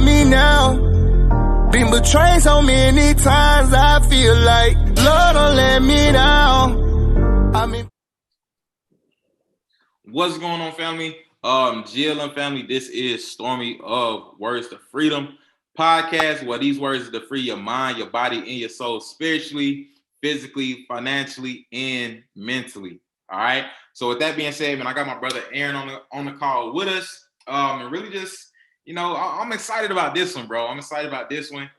love me now. Been betrayed so many times, I feel like Lord don't let me down. I mean, what's going on, family? Jill and family, this is Stormy of Words to Freedom podcast, where these words are to free your mind, your body, and your soul spiritually, physically, financially, and mentally. All right. So with that being said, man, I got my brother Aaron on the call with us. And really just, I'm excited about this one, bro. I'm excited about this one.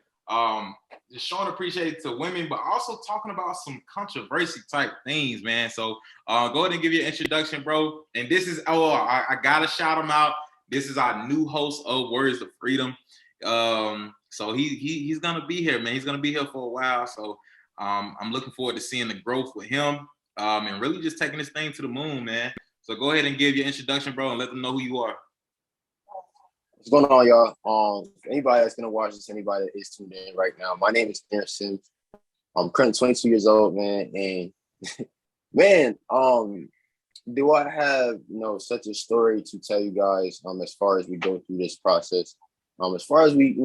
Just showing appreciation to women, but also talking about some controversy type things, man. So go ahead and give you an introduction, bro. And this is, I gotta shout him out. This is our new host of Words of Freedom. So he's gonna be here, man. He's gonna be here for a while. So I'm looking forward to seeing the growth with him. And really just taking this thing to the moon, man. So go ahead and give your introduction, bro, and let them know who you are. What's going on, y'all? Anybody that's gonna watch this, anybody that is tuned in right now, my name is Aaron Sims. I'm currently 22 years old, man, and man, do I have such a story to tell you guys as far as we go through this process. As far as we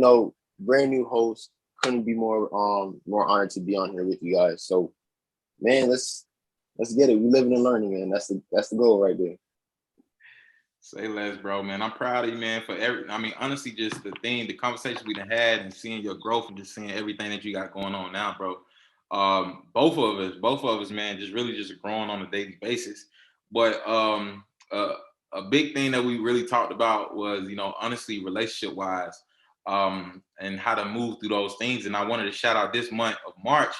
brand new host, couldn't be more honored to be on here with you guys. So, man, let's get it. We living and learning, man. That's the goal right there. Say less, bro, man. I'm proud of you, man, for honestly, just the conversation we done had and seeing your growth and just seeing everything that you got going on now, bro. Both of us, man, just really just growing on a daily basis. But a big thing that we really talked about was, honestly, relationship wise, and how to move through those things. And I wanted to shout out this month of March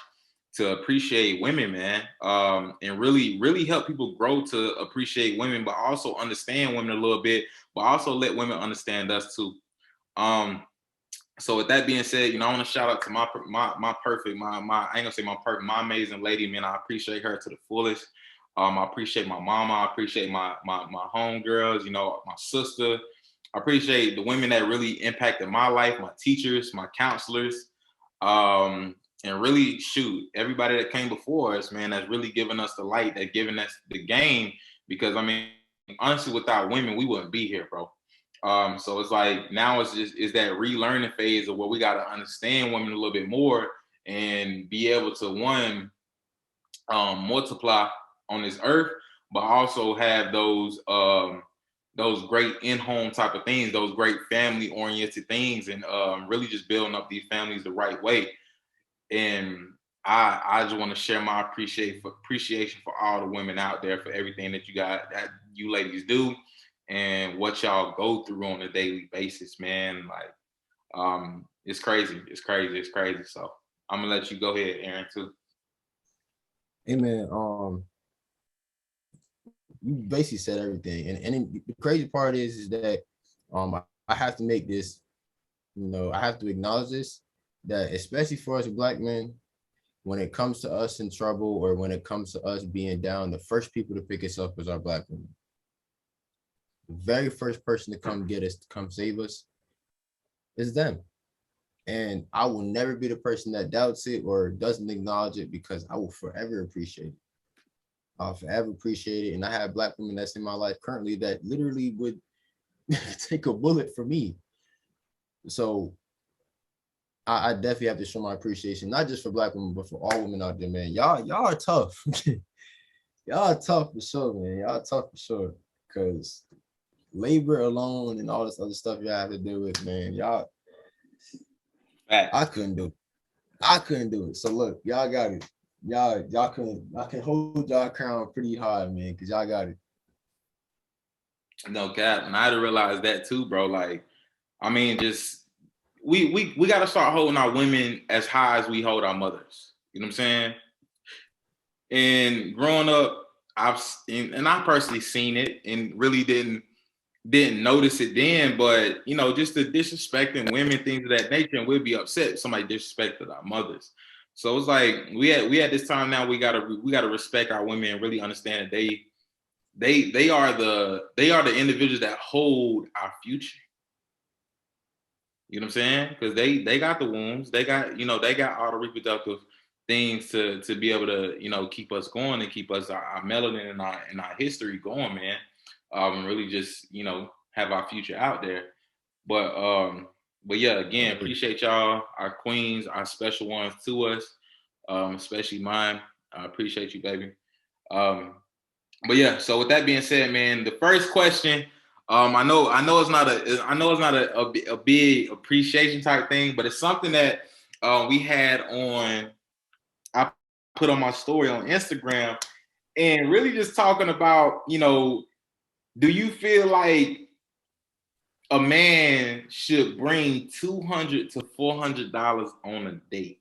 to appreciate women, man, and really help people grow to appreciate women, but also understand women a little bit, but also let women understand us too. So with that being said, I want to shout out to my amazing lady, man. I appreciate her to the fullest. I appreciate my mama. I appreciate my homegirls, my sister. I appreciate the women that really impacted my life, my teachers, my counselors. And really, everybody that came before us, man, that's really given us the light, that given us the game. Because honestly, without women, we wouldn't be here, bro. So it's like now it's that relearning phase of where we got to understand women a little bit more and be able to multiply on this earth, but also have those great in-home type of things, those great family-oriented things, and really just building up these families the right way. And I just want to share my appreciation for all the women out there, for everything that you ladies do and what y'all go through on a daily basis, man. Like, it's crazy. So I'm gonna let you go ahead, Aaron, too. Hey, man, you basically said everything. And the crazy part is that I have to make this, I have to acknowledge this, that especially for us Black men, when it comes to us in trouble or when it comes to us being down, the first people to pick us up is our Black women. The very first person to come get us, to come save us, is them. And I will never be the person that doubts it or doesn't acknowledge it, because I will forever appreciate it. I'll forever appreciate it. And I have Black women that's in my life currently that literally would take a bullet for me. So I definitely have to show my appreciation, not just for Black women, but for all women out there, man. Y'all are tough. Y'all are tough for sure, man. Y'all are tough for sure. Because labor alone and all this other stuff y'all have to deal with, man. Y'all, I couldn't do it. So look, y'all got it. I can hold y'all crown pretty hard, man, because y'all got it. No cap. And I had to realize that too, bro. Like, just we got to start holding our women as high as we hold our mothers. You know what I'm saying? And growing up, I personally seen it and really didn't notice it then, but just the disrespecting women, things of that nature, and we'd be upset if somebody disrespected our mothers. So it's like we had this time now. We gotta respect our women and really understand that they are the individuals that hold our future. You know what I'm saying? Because they got the wombs, they got all the reproductive things to be able to keep us going and keep us our melanin and our history going, man. And really just have our future out there. But But yeah, again, appreciate y'all, our queens, our special ones to us, especially mine. I appreciate you, baby. But yeah, so with that being said, man, the first question, I know it's not a big appreciation type thing, but it's something that we had on. I put on my story on Instagram, and really just talking about, do you feel like a man should bring $200 to $400 on a date?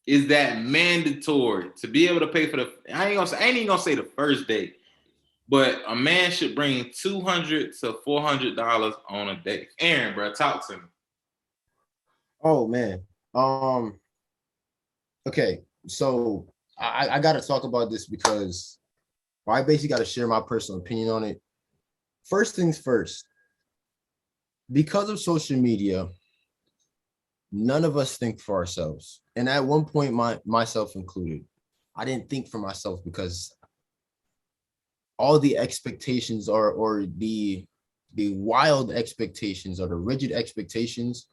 Is that mandatory to be able to pay for the? I ain't even gonna say the first date, but a man should bring $200 to $400 on a date. Aaron, bro, talk to me. Oh man. Okay, so I gotta talk about this because I basically gotta share my personal opinion on it. First things first, because of social media, none of us think for ourselves. And at one point, myself included, I didn't think for myself because all the expectations or the wild expectations or the rigid expectations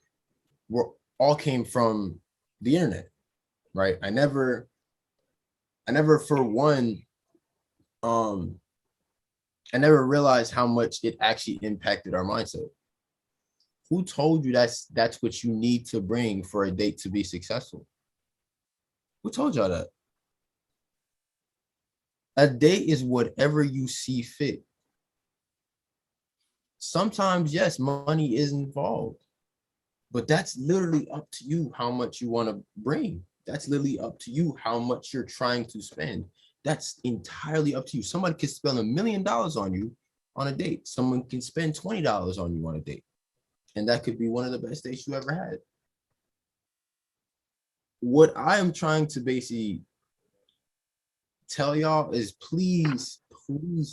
all came from the internet, right? I never for one, I never realized how much it actually impacted our mindset. Who told you that's what you need to bring for a date to be successful? Who told y'all that? A date is whatever you see fit. Sometimes, yes, money is involved, but that's literally up to you how much you want to bring. That's literally up to you how much you're trying to spend. That's entirely up to you. Somebody could spend $1 million on you on a date. Someone can spend $20 on you on a date. And that could be one of the best dates you ever had. What I am trying to basically tell y'all is please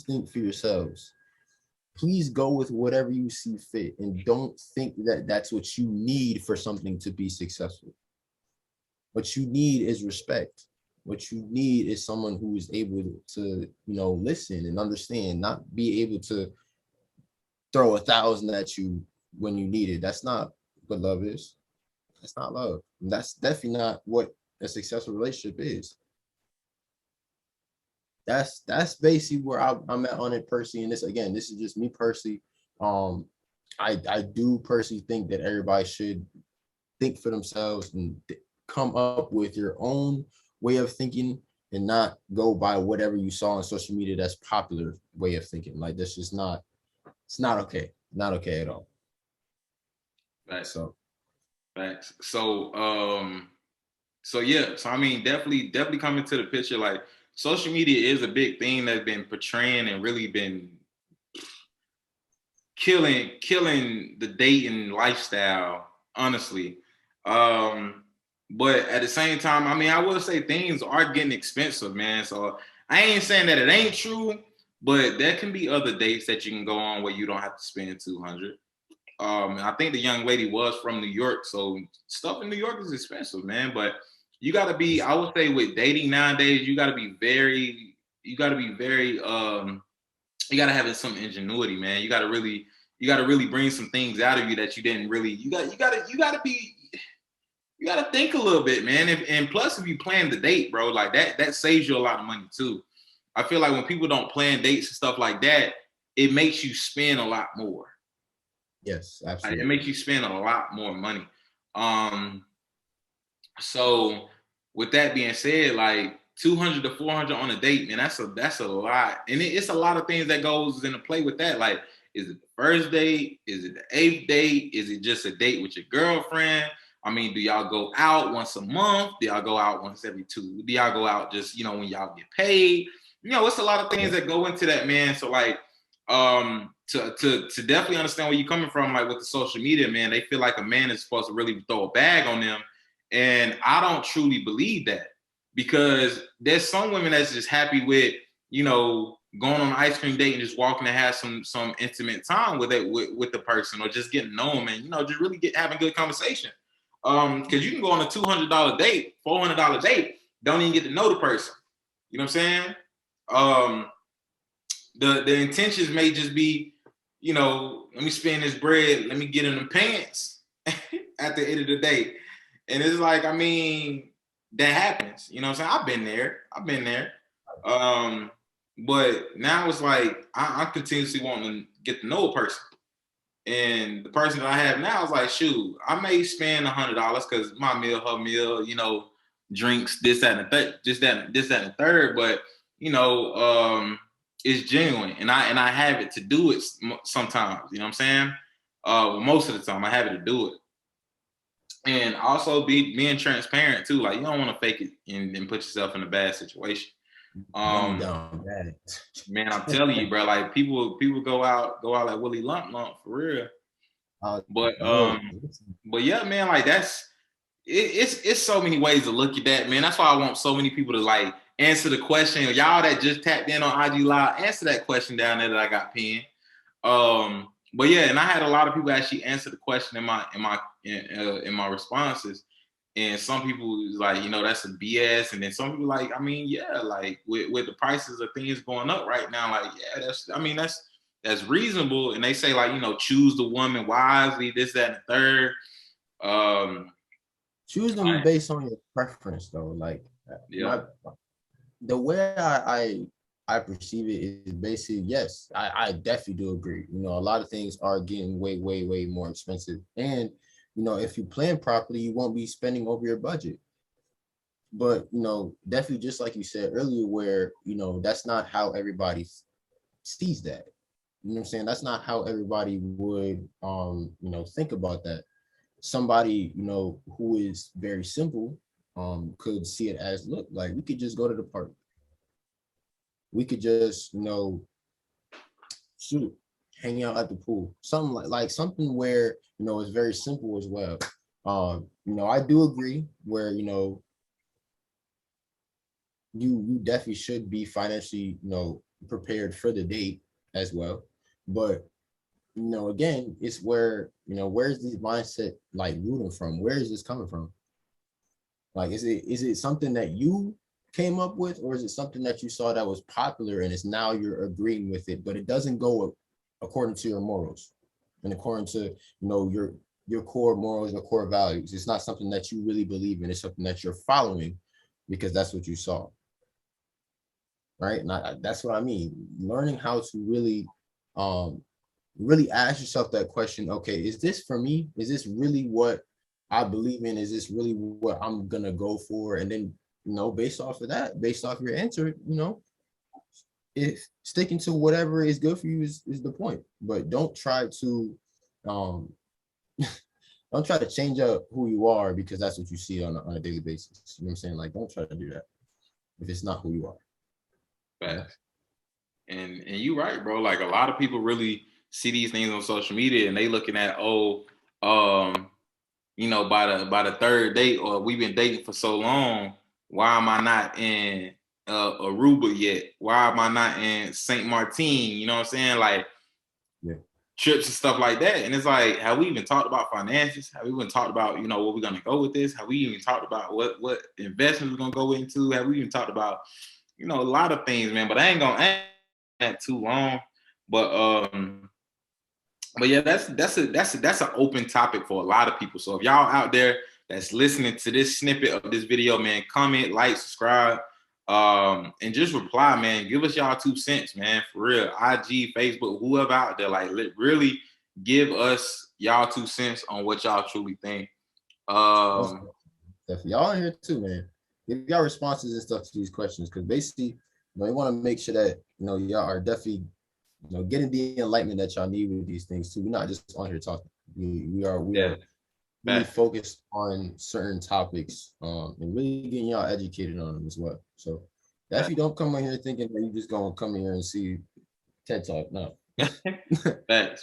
think for yourselves. Please go with whatever you see fit and don't think that that's what you need for something to be successful. What you need is respect. What you need is someone who is able to, listen and understand, not be able to throw 1,000 at you when you need it. That's not what love is. That's not love. That's definitely not what a successful relationship is. That's basically where I'm at on it personally. And this is just me personally. I do personally think that everybody should think for themselves and come up with your own way of thinking and not go by whatever you saw on social media that's popular way of thinking. Like, that's just not, it's not okay. Not okay at all. Right. So yeah. So I mean, definitely coming to the picture. Like, social media is a big thing that's been portraying and really been killing the dating lifestyle, honestly. But at the same time, I mean, I will say things are getting expensive, man. So I ain't saying that it ain't true, but there can be other dates that you can go on where you don't have to spend $200. I think the young lady was from New York, so stuff in New York is expensive, man. But you got to be, I would say, with dating nowadays, you got to be very, you got to have some ingenuity, man. You got to really bring some things out of you that you didn't really. You got to think a little bit, man. And plus, if you plan the date, bro, like that saves you a lot of money too. I feel like when people don't plan dates and stuff like that, it makes you spend a lot more. Yes, absolutely. It makes you spend a lot more money. So with that being said, like $200 to $400 on a date, man, that's a lot. And it's a lot of things that goes into play with that. Like, is it the first date? Is it the 8th date? Is it just a date with your girlfriend? I mean, do y'all go out once a month? Do y'all go out once every 2? Do y'all go out just, when y'all get paid? It's a lot of things that go into that, man. So like, to definitely understand where you're coming from, like with the social media, man, they feel like a man is supposed to really throw a bag on them. And I don't truly believe that, because there's some women that's just happy with, going on an ice cream date and just walking to have some intimate time with the person, or just getting to know them and, just really having good conversation. Because you can go on a $200 date, $400 date, don't even get to know the person. You know what I'm saying? The intentions may just be, let me spend this bread, let me get in the pants, at the end of the day. And it's like, I mean, that happens. You know what I'm saying? I've been there. But now it's like I'm continuously wanting to get to know a person. And the person that I have now is like, shoot, I may spend $100 because my meal, her meal, you know, drinks, this, that, and the third, this, that, and the third. But you know, it's genuine, and I have it to do it sometimes. You know what I'm saying? Most of the time, I have it to do it, and also being transparent too. Like you don't want to fake it and put yourself in a bad situation. Man, I'm telling you, bro. Like people go out like Willy lump for real. But yeah, man. Like that's it's so many ways to look at that, man. That's why I want so many people to like answer the question. Y'all that just tapped in on IG Live, answer that question down there that I got pinned. But yeah, and I had a lot of people actually answer the question in my responses. And some people was like, you know, that's a BS. And then some people like, I mean, yeah, like with the prices of things going up right now, like, yeah, that's reasonable. And they say like, you know, choose the woman wisely, this, that, and the third. Choose them based on your preference though. Like the way I perceive it is basically, yes, I definitely do agree. You know, a lot of things are getting way, way, way more expensive. And you know, if you plan properly, you won't be spending over your budget. But, you know, definitely just like you said earlier, where, you know, that's not how everybody sees that. You know what I'm saying? That's not how everybody would, you know, think about that. Somebody, you know, who is very simple could see it as, look, like we could just go to the park. We could just, you know, shoot, hang out at the pool, something like something where, you know, it's very simple as well. You know, I do agree where, you know, you definitely should be financially, you know, prepared for the date as well. But, you know, again, it's where, you know, where's this mindset like rooting from? Where is this coming from? Like, is it something that you came up with, or is it something that you saw that was popular and it's now you're agreeing with it, but it doesn't go according to your morals and according to, you know, your core morals, your core values. It's not something that you really believe in. It's something that you're following because that's what you saw, right? And that's what I mean. Learning how to really ask yourself that question. Okay, is this for me? Is this really what I believe in? Is this really what I'm gonna go for? And then, you know, based off of that, based off your answer, you know, if sticking to whatever is good for you is the point. But don't try to don't try to change up who you are because that's what you see on a daily basis. You know what I'm saying? Like, don't try to do that if it's not who you are. Facts. And you're right, bro. Like a lot of people really see these things on social media and they looking at, you know, by the third date, or we've been dating for so long, why am I not in Aruba yet? Why am I not in St. Martin? You know what I'm saying? Like trips and stuff like that. And it's like, have we even talked about finances? Have we even talked about, you know, where we're gonna go with this? Have we even talked about what investments we're gonna go into? Have we even talked about, you know, a lot of things, man? But I ain't gonna add too long. But yeah, that's an open topic for a lot of people. So if y'all out there that's listening to this snippet of this video, man, comment, like, subscribe, and just reply, man. Give us y'all 2 cents, man, for real. IG, Facebook, whoever out there, like really give us y'all 2 cents on what y'all truly think. Definitely. Y'all in here too, man. Give y'all responses and stuff to these questions, because basically, you know, we want to make sure that, you know, y'all are definitely, you know, getting the enlightenment that y'all need with these things too. We're not just on here talking. We are really focused on certain topics, and really getting y'all educated on them as well. So if you don't come on here thinking that you just gonna come here and see TED Talk, no. Facts.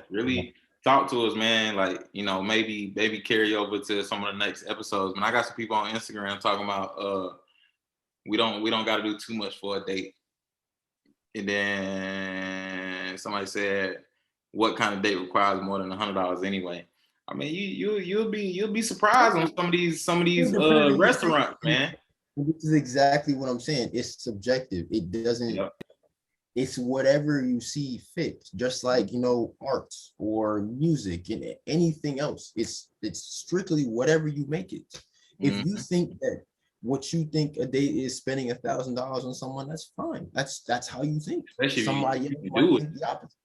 Really talk to us, man. Like, you know, maybe carry over to some of the next episodes. Man, I got some people on Instagram talking about we don't got to do too much for a date. And then somebody said, what kind of date requires more than $100 anyway? I mean, you'll be surprised on some of these restaurants, man. This is exactly what I'm saying. It's subjective. It doesn't. it's whatever you see fit, just like, you know, art or music and anything else. It's strictly whatever you make it. If you think that what you think a date is spending $1,000 on someone, that's fine. That's how you think. Especially Somebody if else you might do it. think the opposite.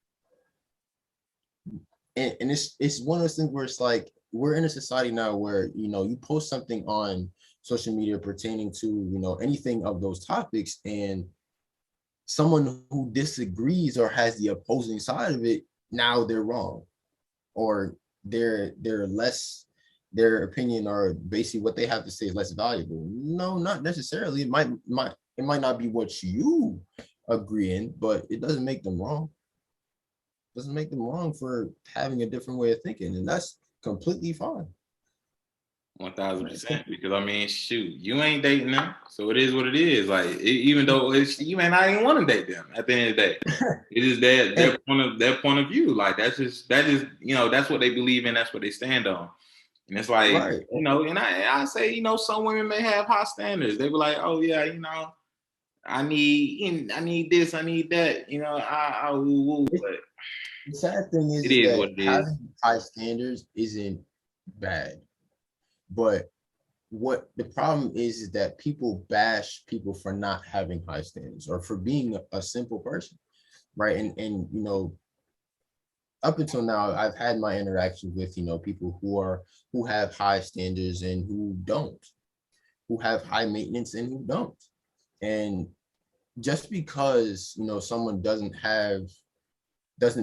And it's one of those things where it's like we're in a society now where, you know, you post something on social media pertaining to, you know, anything of those topics, and someone who disagrees or has the opposing side of it, now they're wrong, or they're less, their opinion or basically what they have to say is less valuable. No, not necessarily. It might not be what you agree in, but it doesn't make them wrong. It doesn't make them wrong for having a different way of thinking, and that's completely fine. 1000%. Because I mean, shoot, you ain't dating them, so it is what it is. Like, even though you may not even want to date them. At the end of the day, it is their point of view. Like, that is you know, that's what they believe in. That's what they stand on. And it's like, right. You know, and I say, you know, some women may have high standards. They be like, oh yeah, you know, I need this, I need that. You know, I woo. But the sad thing is that having high standards isn't bad. But what the problem is that people bash people for not having high standards or for being a simple person, right? And you know, up until now, I've had my interactions with, you know, people who have high standards and who don't, who have high maintenance and who don't. And just because, you know, someone doesn't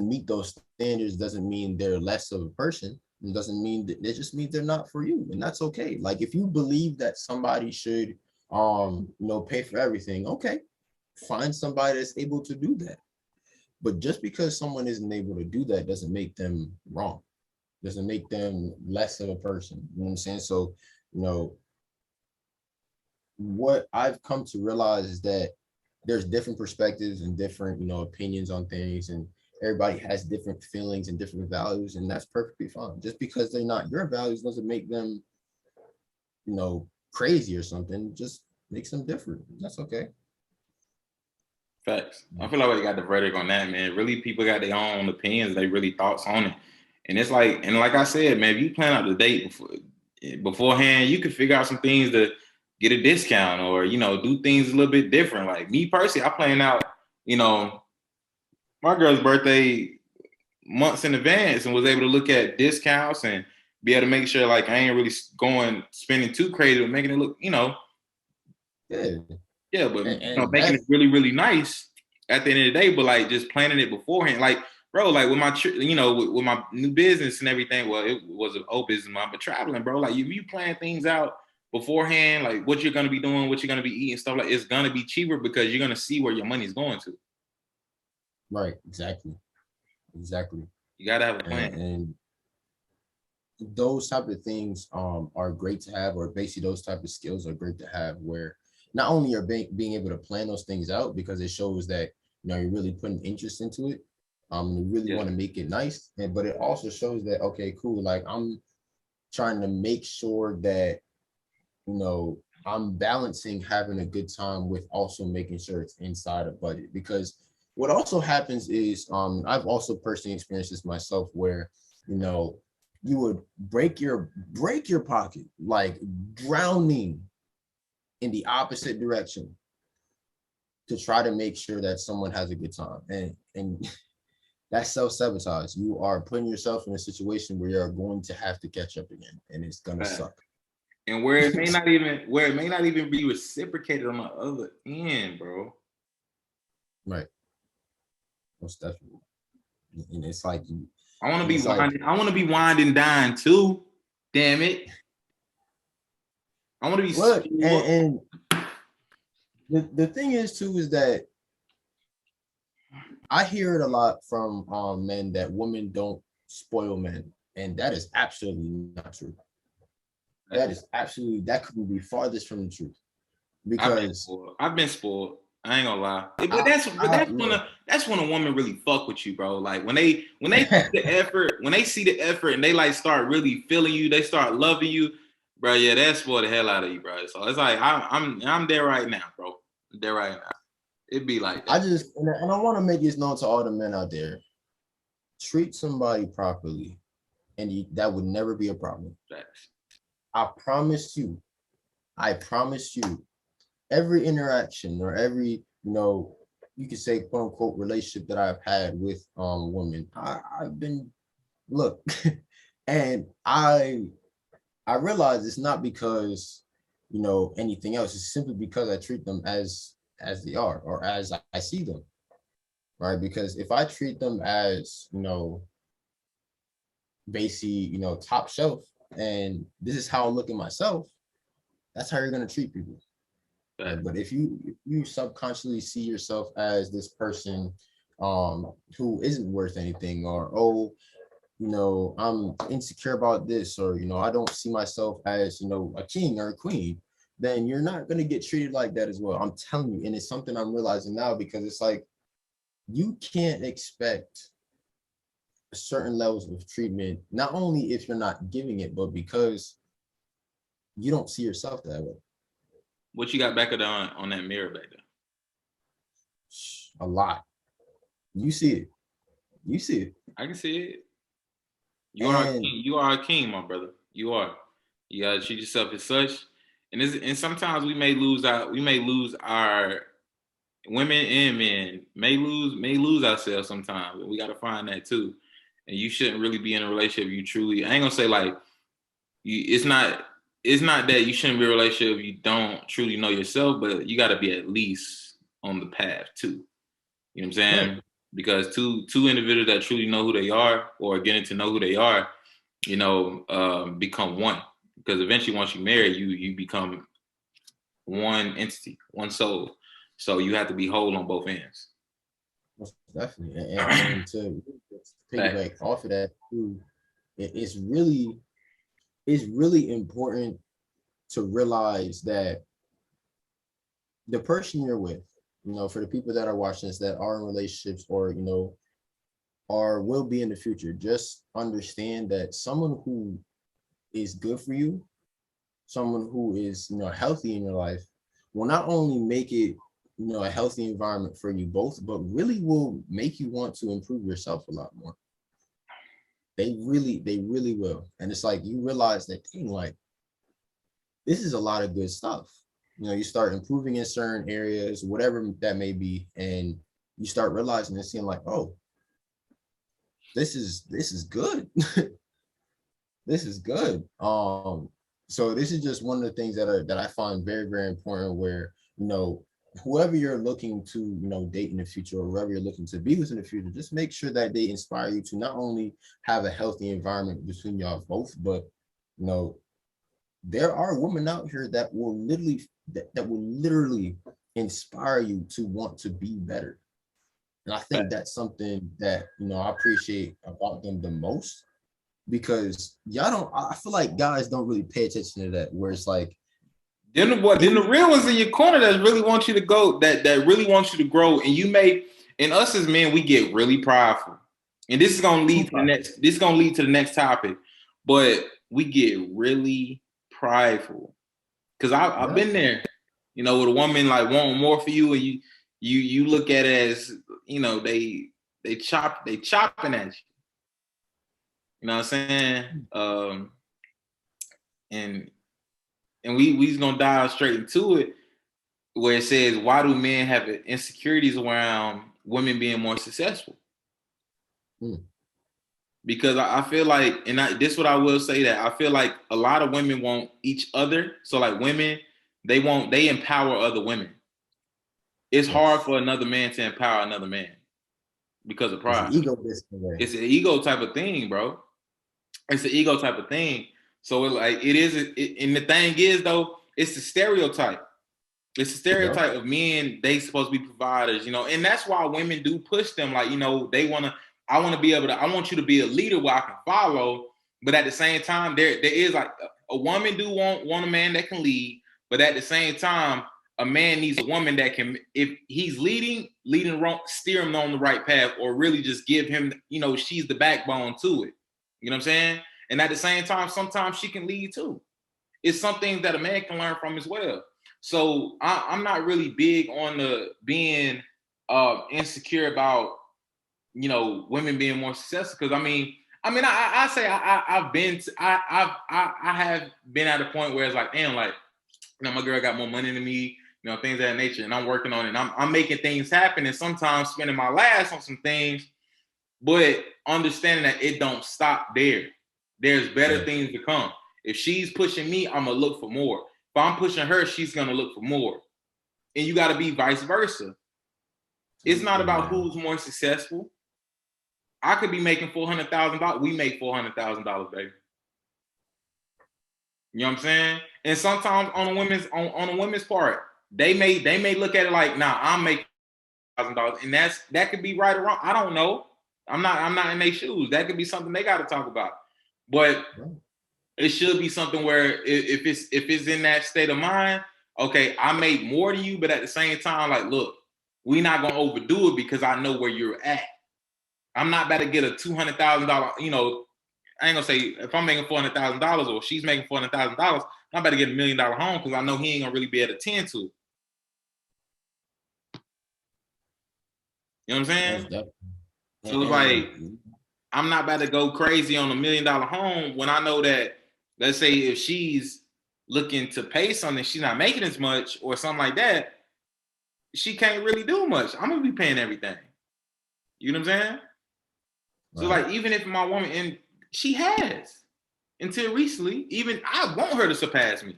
meet those standards doesn't mean they're less of a person. It doesn't mean that, it just means they're not for you, and that's okay. Like, if you believe that somebody should you know, pay for everything, okay, find somebody that's able to do that. But just because someone isn't able to do that doesn't make them wrong, doesn't make them less of a person. You know what I'm saying? So, you know, what I've come to realize is that there's different perspectives and different, you know, opinions on things, and everybody has different feelings and different values, and that's perfectly fine. Just because they're not your values doesn't make them, you know, crazy or something. Just makes them different. That's okay. Facts. I feel like we got the verdict on that, man. Really, people got their own opinions, they really thoughts on it. And it's like, and like I said, man, if you plan out the date beforehand, you can figure out some things to get a discount, or, you know, do things a little bit different. Like me personally, I plan out, you know, my girl's birthday months in advance, and was able to look at discounts and be able to make sure, like, I ain't really spending too crazy, but making it look, you know, yeah, but you know, making it really, really nice at the end of the day. But like, just planning it beforehand, like, bro, like with my, you know, with my new business and everything. Well, it was an old business, but traveling, bro. Like, if you plan things out beforehand, like what you're gonna be doing, what you're gonna be eating, stuff like, it's gonna be cheaper because you're gonna see where your money's going to. Right. Exactly. You gotta have a plan. And those type of things are great to have, or basically those type of skills are great to have, where not only are being able to plan those things out, because it shows that, you know, you're really putting interest into it, you really want to make it nice, but it also shows that, okay, cool, like, I'm trying to make sure that, you know, I'm balancing having a good time with also making sure it's inside a budget. Because what also happens is, I've also personally experienced this myself, where, you know, you would break your pocket, like drowning in the opposite direction to try to make sure that someone has a good time. And that's self-sabotage. You are putting yourself in a situation where you're going to have to catch up again, and it's gonna suck. And where it may not even be reciprocated on the other end, bro. Right. Most definitely. And it's like, I want to be wined and dined too. Damn it. I want to be. Look, and the thing is too, is that I hear it a lot from men that women don't spoil men, and that is absolutely not true. That couldn't be farthest from the truth. Because I've been spoiled. I ain't gonna lie. But that's when a woman really fuck with you, bro. Like, when they see the effort, and they like start really feeling you, they start loving you, bro. Yeah, that spoil the hell out of you, bro. So it's like, I'm there right now, bro. I'm there right now. It'd be like that. I want to make this known to all the men out there. Treat somebody properly, and that would never be a problem. Facts. I promise you, every interaction or every, you could say quote unquote relationship that I've had with women, I've been, look, and I realize it's not because, anything else. It's simply because I treat them as they are, or as I see them, right? Because if I treat them as, basically, top shelf, and this is how I look at myself, that's how you're going to treat people. Right? But if you subconsciously see yourself as this person who isn't worth anything, or I'm insecure about this, or I don't see myself as a king or a queen, then you're not going to get treated like that as well. I'm telling you. And it's something I'm realizing now, because it's like, you can't expect certain levels of treatment, not only if you're not giving it, but because you don't see yourself that way. What you got back on that mirror back there? A lot. You see it. I can see it. You are a king, my brother. You are. You gotta treat yourself as such. And sometimes we may lose our women and men may lose ourselves sometimes. But we gotta find that too. And you shouldn't really be in a relationship you truly. I ain't gonna say like it's not that you shouldn't be in a relationship if you don't truly know yourself, but you gotta be at least on the path too. You know what I'm saying? Right. Because two individuals that truly know who they are, or getting to know who they are, become one. Because eventually, once you marry, you become one entity, one soul. So you have to be whole on both ends. Definitely, and to piggyback off of that too, it's really important to realize that the person you're with, for the people that are watching this, that are in relationships, or will be in the future, just understand that someone who is good for you, someone who is healthy in your life, will not only make it a healthy environment for you both, but really will make you want to improve yourself a lot more. They really will. And it's like, you realize that thing, like, this is a lot of good stuff. You start improving in certain areas, whatever that may be, and you start realizing and seeing like, oh, this is good. This is good. So this is just one of the things that I find very, very important, where, whoever you're looking to, date in the future, or whoever you're looking to be with in the future, just make sure that they inspire you to not only have a healthy environment between y'all both, but, there are women out here that will literally inspire you to want to be better. And I think that's something that, I appreciate about them the most, because I feel like guys don't really pay attention to that, where it's like, then the real ones in your corner that really want you to go, that really want you to grow. And us as men, we get really prideful. And this is gonna lead to the next topic. But we get really prideful. Because I've been there, with a woman like wanting more for you, and you look at it as, they chopping at you. You know what I'm saying? And we's gonna dive straight into it, where it says, why do men have insecurities around women being more successful? Because I feel like, this is what I will say, that I feel like a lot of women want each other. So like women, they empower other women. It's hard for another man to empower another man because of pride. It's an ego type of thing, bro. It's an ego type of thing. So and the thing is though, it's a stereotype. It's a stereotype of men. They supposed to be providers, and that's why women do push them. Like, I want you to be a leader where I can follow. But at the same time, there is like a woman do want a man that can lead. But at the same time, a man needs a woman that can, if he's leading wrong, steer him on the right path, or really just give him, she's the backbone to it. You know what I'm saying? And at the same time, sometimes she can lead too. It's something that a man can learn from as well. So I'm not really big on the being insecure about, you know, women being more successful. Because I say I have been at a point where it's like, damn, like, you know, my girl got more money than me, you know, things of that nature, and I'm working on it. And I'm making things happen, and sometimes spending my last on some things, but understanding that it don't stop there. There's better things to come. If she's pushing me, I'm gonna look for more. If I'm pushing her, she's gonna look for more. And you got to be vice versa. It's not about who's more successful. I could be making $400,000. We make $400,000, baby. You know what I'm saying? And sometimes on a women's part, they may look at it like, nah, I'm making $1,000, and that could be right or wrong. I don't know. I'm not in their shoes. That could be something they got to talk about. But it should be something where if it's in that state of mind, okay, I make more than you, but at the same time, like, look, we're not gonna overdo it because I know where you're at. I'm not about to get a $200,000. You know, I ain't gonna say if I'm making $400,000 or she's making $400,000, I'm about to get $1 million home because I know he ain't gonna really be able to tend to it. You know what I'm saying? So it's like, I'm not about to go crazy on $1 million home when I know that, let's say if she's looking to pay something, she's not making as much or something like that, she can't really do much. I'm gonna be paying everything. You know what I'm saying? Right. So like, even if my woman, and she has until recently, even I want her to surpass me.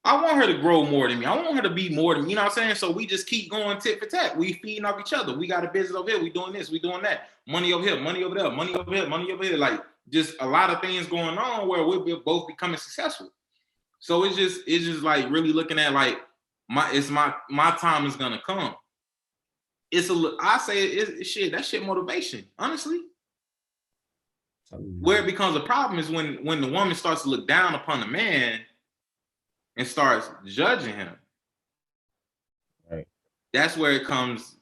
I want her to grow more than me. I want her to be more than me. You know what I'm saying? So we just keep going tit for tat. We feeding off each other. We got a business over here. We doing this. We doing that. Money over here. Money over there. Money over here. Money over here. Like, just a lot of things going on where we're both becoming successful. So it's just like really looking at like my time is gonna come. That shit motivation, honestly. Where it becomes a problem is when the woman starts to look down upon the man and starts judging him. Right. That's where it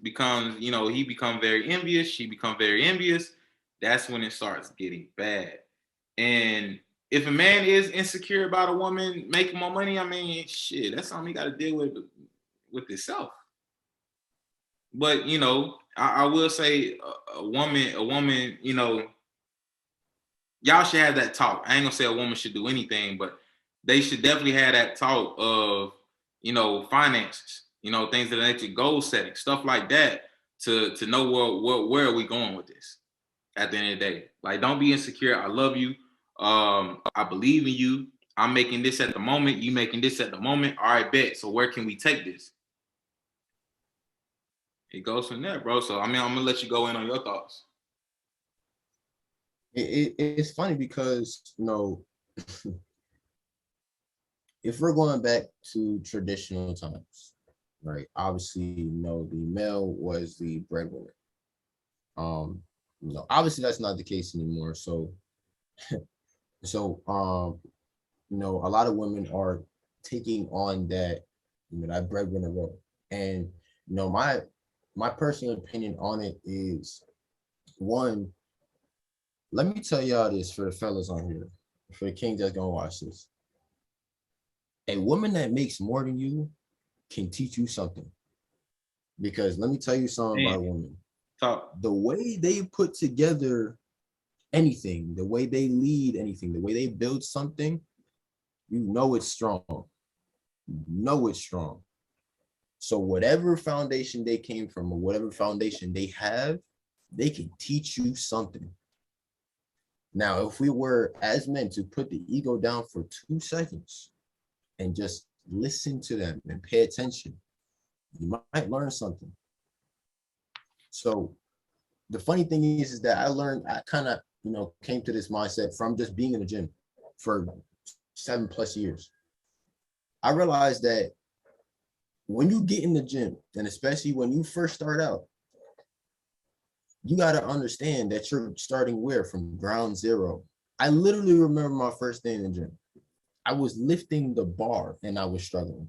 becomes, you know, he become very envious, she become very envious. That's when it starts getting bad. And if a man is insecure about a woman making more money, I mean, shit, that's something he got to deal with himself. But, you know, I will say a woman, you know, y'all should have that talk. I ain't gonna say a woman should do anything, but they should definitely have that talk of, you know, finances, you know, things that are actually goal setting, stuff like that, to know where are we going with this at the end of the day. Like, don't be insecure. I love you. I believe in you. I'm making this at the moment. You making this at the moment. All right, bet. So where can we take this? It goes from there, bro. So, I mean, I'm going to let you go in on your thoughts. It's funny because, you know, if we're going back to traditional times, right? Obviously, you know, the male was the breadwinner. You know, obviously that's not the case anymore. So, you know, a lot of women are taking on that, you know, that breadwinner role. And, you know, my personal opinion on it is, one, let me tell y'all this for the fellas on here, for the kings that's gonna watch this. A woman that makes more than you can teach you something. Because let me tell you something about women. The way they put together anything, the way they lead anything, the way they build something, you know it's strong. You know it's strong. So whatever foundation they came from or whatever foundation they have, they can teach you something. Now, if we were as men to put the ego down for 2 seconds and just listen to them and pay attention, you might learn something. So the funny thing is that I kind of, you know, came to this mindset from just being in the gym for 7+ years. I realized that when you get in the gym, and especially when you first start out, you got to understand that you're starting where? From ground zero. I literally remember my first day in the gym. I was lifting the bar and I was struggling.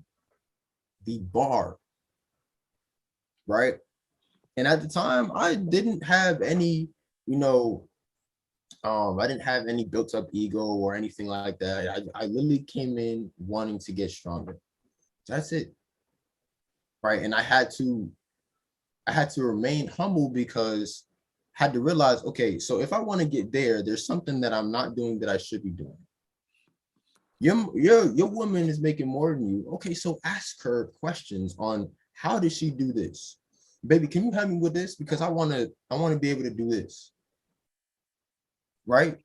The bar, right? And at the time, I didn't have any, you know, I didn't have any built up ego or anything like that. I literally came in wanting to get stronger. That's it. Right. And I had to remain humble because I had to realize, okay, so if I want to get there, there's something that I'm not doing that I should be doing. Your woman is making more than you. Okay, so ask her questions on how did she do this? Baby, can you help me with this? Because I wanna be able to do this. Right?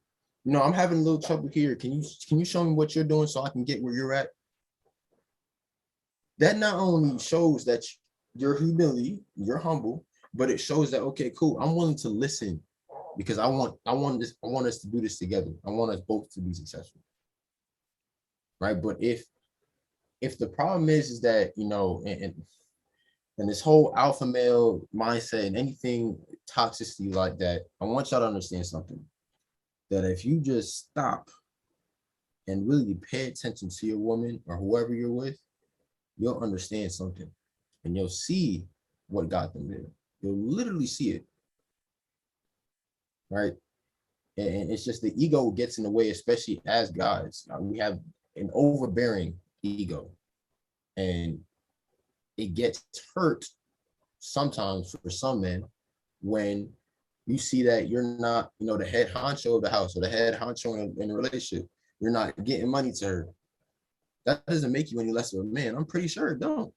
You know, I'm having a little trouble here. Can you show me what you're doing so I can get where you're at? That not only shows that you're humility, you're humble, but it shows that, okay, cool, I'm willing to listen because I want us to do this together. I want us both to be successful. Right? But if the problem is that, you know, and this whole alpha male mindset and anything toxicity like that, I want y'all to understand something, that if you just stop and really pay attention to your woman or whoever you're with, you'll understand something and you'll see what got them there. You'll literally see it. Right? And it's just the ego gets in the way, especially as guys. We have an overbearing ego, and it gets hurt sometimes for some men when you see that you're not, you know, the head honcho of the house or the head honcho in a relationship. You're not getting money to her. That doesn't make you any less of a man. I'm pretty sure it don't.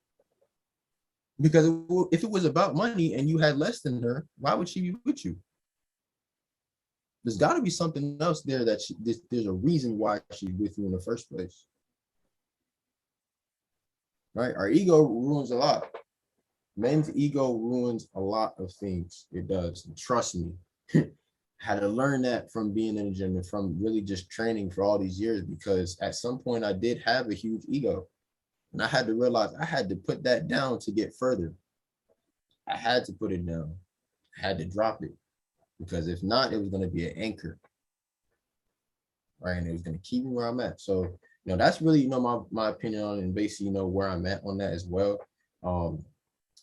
Because if it was about money and you had less than her, why would she be with you? There's got to be something else there that there's a reason why she's with you in the first place. Right? Our ego ruins a lot. Men's ego ruins a lot of things. It does. And trust me. Had to learn that from being in the gym and from really just training for all these years, because at some point I did have a huge ego. And I had to realize I had to put that down to get further. I had to put it down. I had to drop it. Because if not, it was going to be an anchor. Right? And it was going to keep me where I'm at. So, you know, that's really, you know, my opinion on it, and basically, you know, where I'm at on that as well.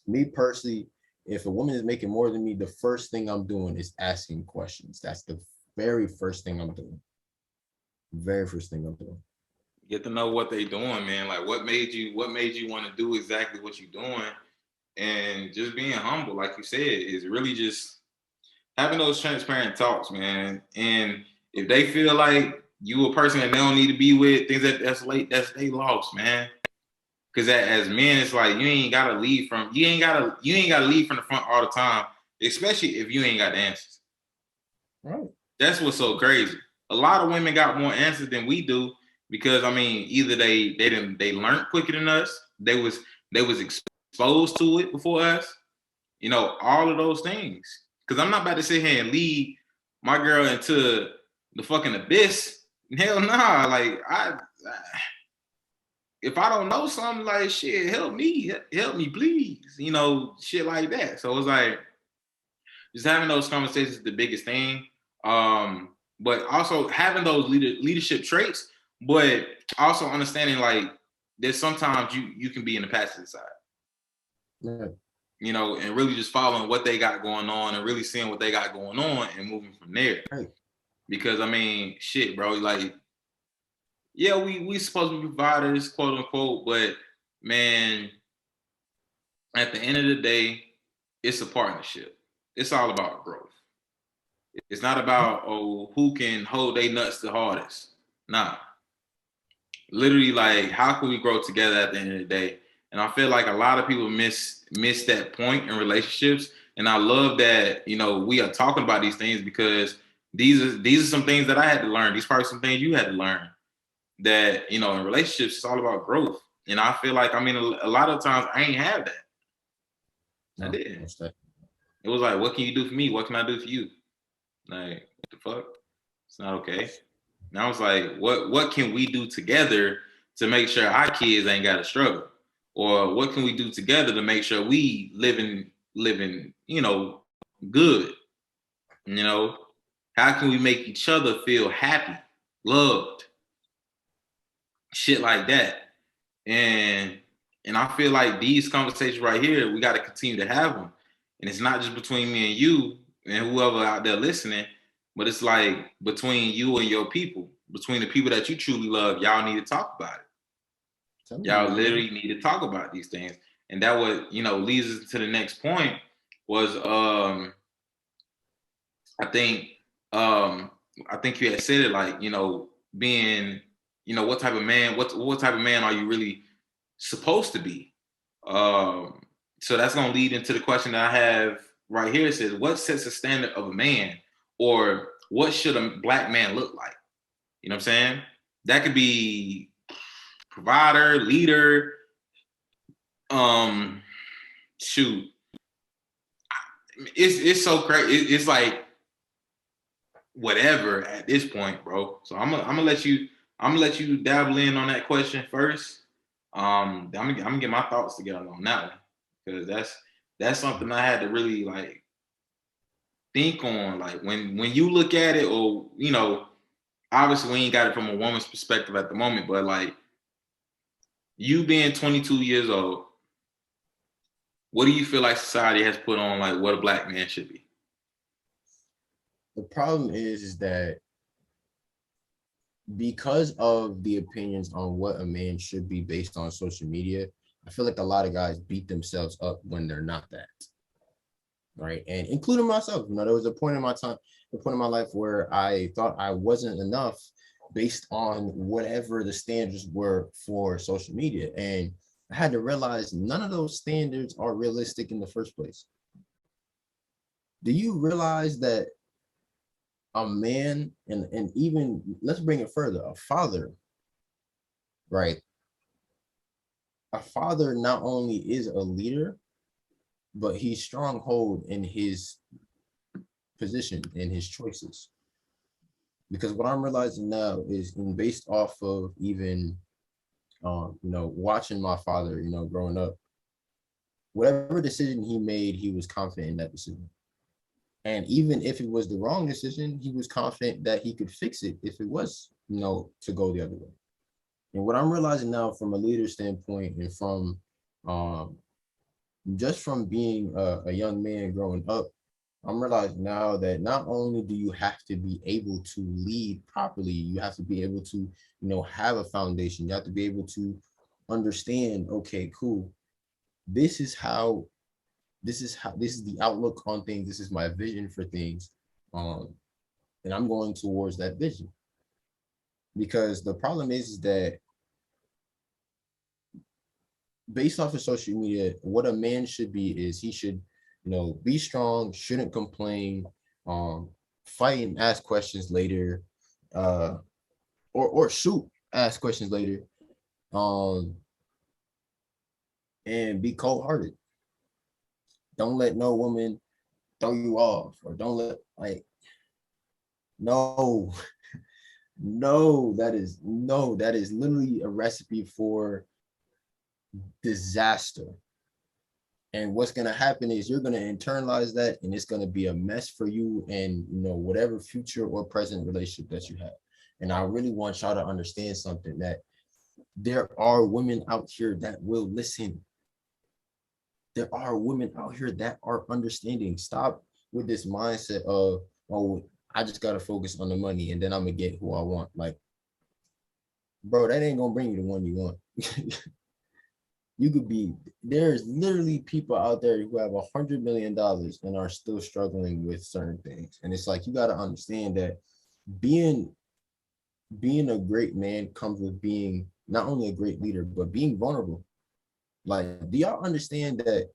Me personally, if a woman is making more than me, the first thing I'm doing is asking questions. That's the very first thing I'm doing. Very first thing I'm doing. Get to know what they're doing, man. Like what made you want to do exactly what you're doing, and just being humble, like you said, is really just having those transparent talks, man. And if they feel like you a person that they don't need to be with, things that's they lost, man. Because as men, it's like you ain't gotta lead from the front all the time, especially if you ain't got the answers. Right. That's what's so crazy. A lot of women got more answers than we do because I mean, either they learned quicker than us, they was exposed to it before us, you know, all of those things. Because I'm not about to sit here and lead my girl into the fucking abyss. Hell nah. Like if I don't know something, like shit, help me, please. You know, shit like that. So it's like just having those conversations is the biggest thing. But also having those leadership traits, but also understanding like there's sometimes you can be in the passive side. Yeah. You know, and really just following what they got going on and really seeing what they got going on and moving from there. Right. Because I mean, shit, bro, like, yeah, we supposed to be providers, quote unquote, but man, at the end of the day, it's a partnership. It's all about growth. It's not about who can hold their nuts the hardest. Nah. Literally, like, how can we grow together at the end of the day? And I feel like a lot of people miss that point in relationships. And I love that, you know, we are talking about these things because these are some things that I had to learn. These are probably some things you had to learn. That, you know, in relationships, it's all about growth. And I feel like, I mean, a lot of times I ain't have that. No, I didn't. It was like, what can you do for me? What can I do for you? Like, what the fuck? It's not okay. And I was like, what can we do together to make sure our kids ain't got to struggle? Or what can we do together to make sure we living, you know, good? You know, how can we make each other feel happy, loved? Shit like that. And I feel like these conversations right here, we got to continue to have them. And it's not just between me and you and whoever out there listening, but it's like between you and your people, between the people that you truly love, y'all need to talk about it. Y'all literally need to talk about these things. And that would, leads us to the next point was I think you had said it like, being, what type of man, what type of man are you really supposed to be? So that's gonna lead into the question that I have right here. It says, what sets the standard of a man, or what should a Black man look like? You know what I'm saying? That could be provider, leader, shoot. It's so crazy. It's like whatever at this point, bro. So I'm gonna let you dabble in on that question first. I'm gonna get my thoughts together on that one, because that's something I had to really like think on. Like when you look at it, or obviously we ain't got it from a woman's perspective at the moment, but like you being 22 years old, what do you feel like society has put on like what a Black man should be? The problem is that because of the opinions on what a man should be based on social media, I feel like a lot of guys beat themselves up when they're not that. Right. And including myself, there was a point in my life where I thought I wasn't enough based on whatever the standards were for social media. And I had to realize none of those standards are realistic in the first place. Do you realize that a man, and even let's bring it further, a father, right? A father not only is a leader, but he's stronghold in his position, in his choices. Because what I'm realizing now is, based off of even, watching my father, growing up, whatever decision he made, he was confident in that decision. And even if it was the wrong decision, he was confident that he could fix it if it was, to go the other way. And what I'm realizing now from a leader standpoint, and from just from being a young man growing up, I'm realizing now that not only do you have to be able to lead properly, you have to be able to, have a foundation. You have to be able to understand, okay, cool. This is the outlook on things. This is my vision for things. And I'm going towards that vision. Because the problem is that based off of social media, what a man should be is he should, be strong, shouldn't complain, fight and ask questions later, or shoot, ask questions later, and be cold-hearted. Don't let no woman throw you off, or don't let, no, that is literally a recipe for disaster. And what's going to happen is you're going to internalize that, and it's going to be a mess for you and, whatever future or present relationship that you have. And I really want y'all to understand something, that there are women out here that will listen. There are women out here that are understanding. Stop with this mindset of, oh, I just got to focus on the money and then I'm going to get who I want. Like, bro, that ain't going to bring you the one you want. There's literally people out there who have $100 million and are still struggling with certain things. And it's like, you got to understand that being a great man comes with being not only a great leader, but being vulnerable. Like, do y'all understand that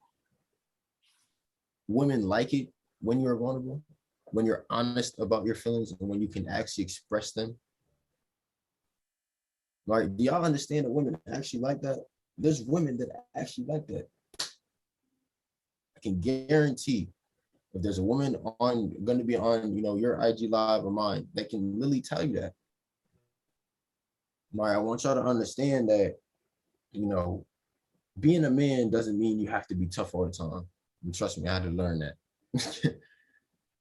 women like it when you're vulnerable, when you're honest about your feelings, and when you can actually express them? Like, do y'all understand that women actually like that? There's women that actually like that. I can guarantee if there's a woman going to be on, your IG live or mine, that can really tell you that. I want y'all to understand that, being a man doesn't mean you have to be tough all the time. And trust me, I had to learn that.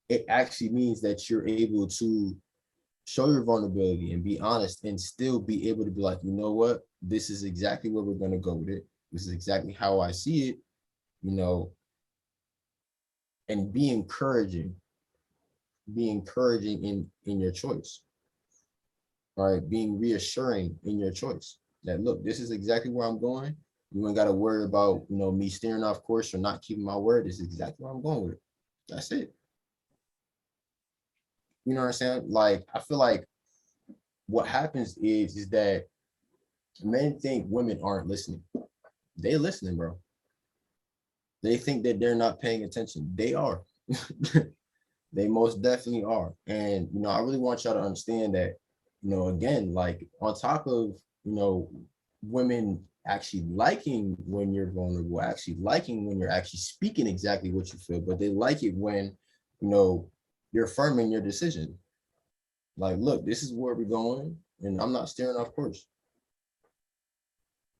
It actually means that you're able to show your vulnerability and be honest, and still be able to be like, you know what? This is exactly where we're going to go with it. This is exactly how I see it, and be encouraging in your choice. All right, being reassuring in your choice. that, look, this is exactly where I'm going. You ain't got to worry about, you know, me steering off course or not keeping my word. This is exactly where I'm going with it. That's it. You know what I'm saying? Like, I feel like what happens is that men think women aren't listening. They're listening, bro. They think that they're not paying attention. They are. They most definitely are. And, you know, I really want y'all to understand that, you know, again, like on top of, you know, women actually liking when you're vulnerable, actually liking when you're actually speaking exactly what you feel, but they like it when, you know, you're firm in your decision. Like, look, this is where we're going, and I'm not steering off course.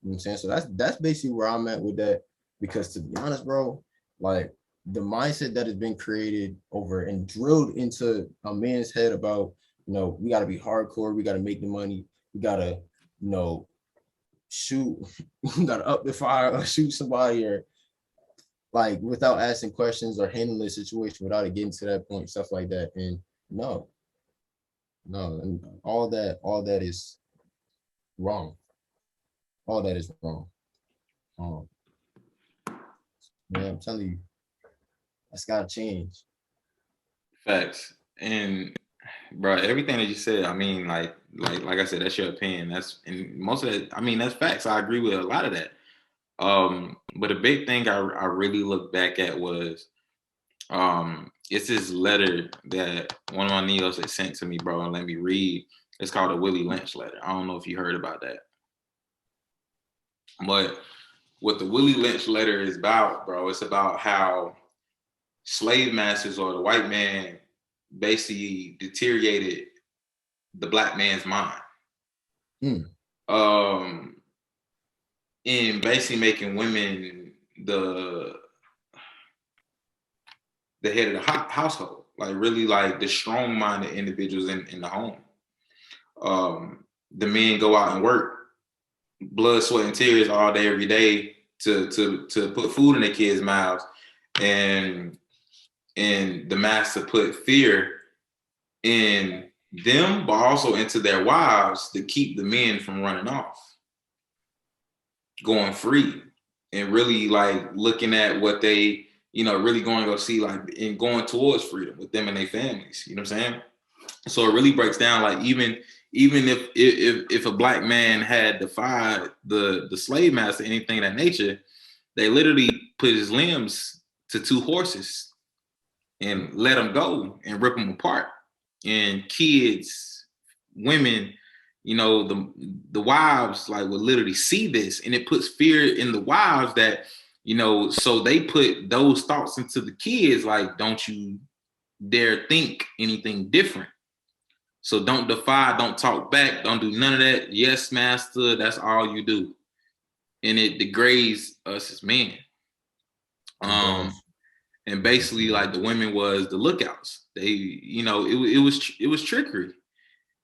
You know what I'm saying? So that's basically where I'm at with that. Because to be honest, bro, like the mindset that has been created over and drilled into a man's head about, you know, we got to be hardcore, we got to make the money, we got to, you know, shoot, we got to up the fire or shoot somebody, or like without asking questions or handling the situation without it getting to that point, stuff like that. And no, and all that is wrong. All that is wrong. Man, I'm telling you, that's gotta change. Facts. And bro, everything that you said, I mean, like I said, that's your opinion. That's, and most of that, I mean, that's facts. I agree with a lot of that. But a big thing I really looked back at was it's this letter that one of my neos had sent to me, bro, and let me read. It's called a Willy Lynch letter. I don't know if you heard about that. But what the Willy Lynch letter is about, bro, it's about how slave masters or the white man basically deteriorated the black man's mind. In basically making women the head of the household, like really like the strong-minded individuals in the home. The men go out and work, blood, sweat, and tears all day, every day to put food in their kids' mouths, and the master put fear in them, but also into their wives to keep the men from running off, going free, and really like looking at what they, you know, really going to go see, like, and going towards freedom with them and their families. You know what I'm saying? So it really breaks down, like, even if a black man had defied the slave master, anything of that nature, they literally put his limbs to 2 horses and let them go and rip them apart. And kids, women, you know, the wives like would literally see this, and it puts fear in the wives that, you know, so they put those thoughts into the kids, like, don't you dare think anything different. So don't defy, don't talk back, don't do none of that. Yes, master, that's all you do. And it degrades us as men. And basically, like, the women was the lookouts. They, you know, it was trickery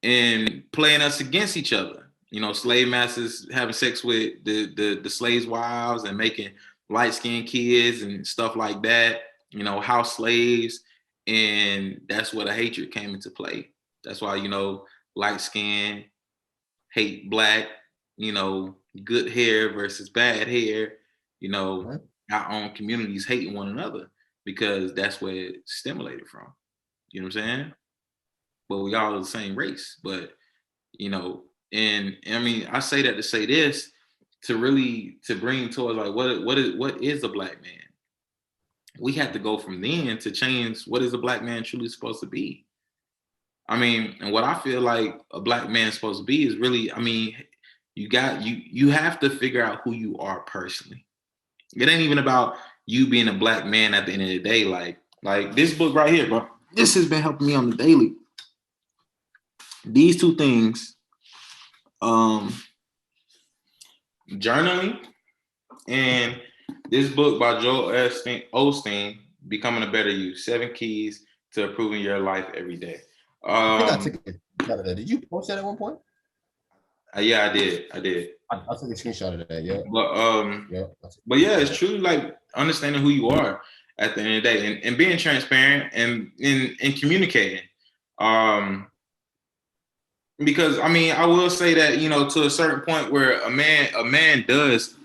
and playing us against each other. You know, slave masters having sex with the slaves' wives and making light-skinned kids and stuff like that, you know, house slaves. And that's where the hatred came into play. That's why, you know, light skin hate black, you know, good hair versus bad hair, you know, our own communities hating one another, because that's where it stimulated from. You know what I'm saying? But we all are the same race. But, you know, and I mean, I say that to say this, to really to bring towards like what is a black man? We have to go from then to change what is a black man truly supposed to be. I mean, and what I feel like a black man is supposed to be is really, I mean, you have to figure out who you are personally. It ain't even about you being a black man at the end of the day. Like this book right here, bro. This has been helping me on the daily. These 2 things, journaling, and this book by Joel Osteen, Becoming a Better You, 7 Keys to Improving Your Life Every Day. I think I took a screenshot of that. Did you post that at one point? Yeah, I did. I took a screenshot of that. Yeah. But yeah, it's truly like understanding who you are at the end of the day, and being transparent and communicating. Because I mean, I will say that, you know, to a certain point where a man does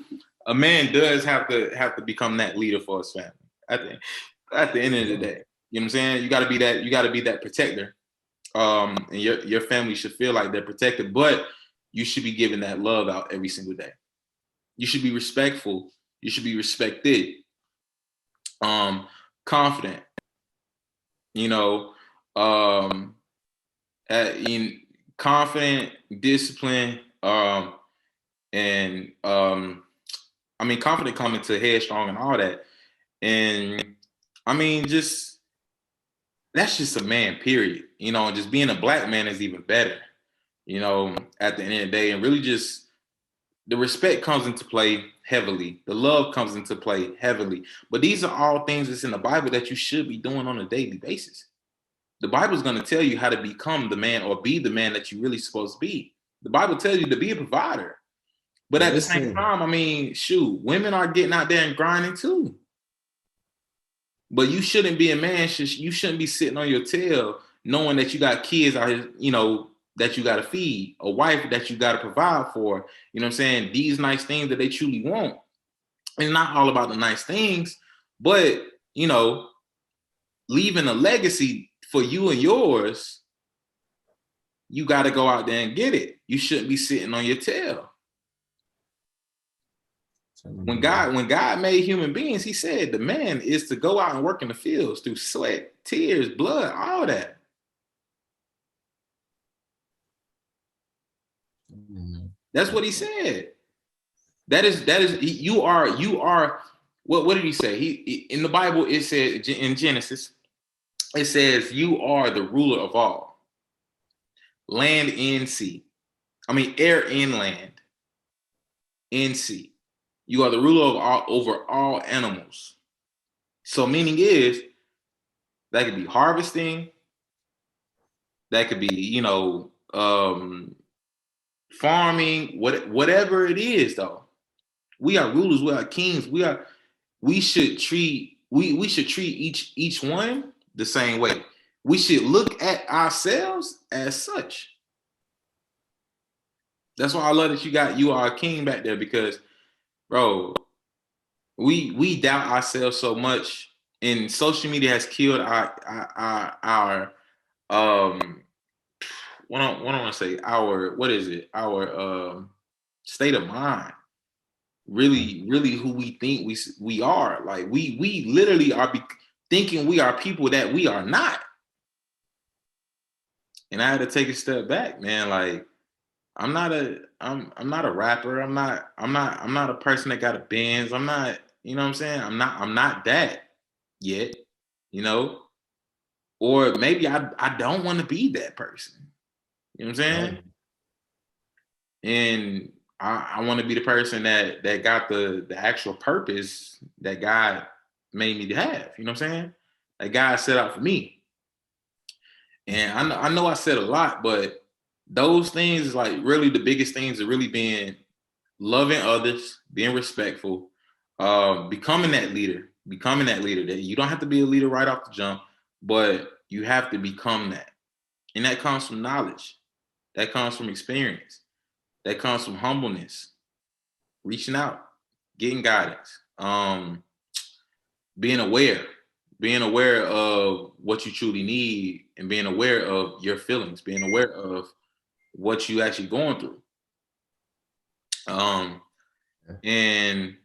have to become that leader for his family at the end of the day. You know what I'm saying? You got to be that protector. And your family should feel like they're protected, but you should be giving that love out every single day. You should be respectful. You should be respected. Confident. You know, in confident, discipline, and I mean, confident coming to headstrong and all that. And I mean, just that's just a man, period. You know, and just being a black man is even better, you know, at the end of the day. And really just the respect comes into play heavily. The love comes into play heavily. But these are all things that's in the Bible that you should be doing on a daily basis. The Bible is going to tell you how to become the man or be the man that you really supposed to be. The Bible tells you to be a provider. But at the same time, I mean, shoot, women are getting out there and grinding too. But you shouldn't be a man. You shouldn't be sitting on your tail knowing that you got kids out here, you know, that you got to feed, a wife that you got to provide for. You know what I'm saying? These nice things that they truly want. It's not all about the nice things, but, you know, leaving a legacy for you and yours, you got to go out there and get it. You shouldn't be sitting on your tail. When God made human beings, he said the man is to go out and work in the fields through sweat, tears, blood, all that. That's what he said. That is you are what did he say? He in the Bible, it said in Genesis, it says you are the ruler of all. Land and sea. I mean air and land and sea. You are the ruler of all, over all animals. So meaning is that could be harvesting, that could be, you know, farming, whatever it is though. We are rulers, we are kings, we should treat each one the same way. We should look at ourselves as such. That's why I love that you are a king back there, because bro, we doubt ourselves so much, and social media has killed our what I want to say, our state of mind. Really who we think we are. Like we literally are thinking we are people that we are not. And I had to take a step back, man. Like I'm not a rapper. I'm not a person that got a Benz. I'm not, you know what I'm saying? I'm not that yet, you know? Or maybe I don't want to be that person. You know what I'm saying? Right. And I want to be the person that got the actual purpose that God made me to have. You know what I'm saying? That God set out for me. And I know I said a lot, but those things is like really the biggest things are really being loving others, being respectful, becoming that leader that you don't have to be a leader right off the jump, but you have to become that. And that comes from knowledge. That comes from experience. That comes from humbleness, reaching out, getting guidance, being aware of what you truly need, and being aware of your feelings, being aware of what you actually going through. And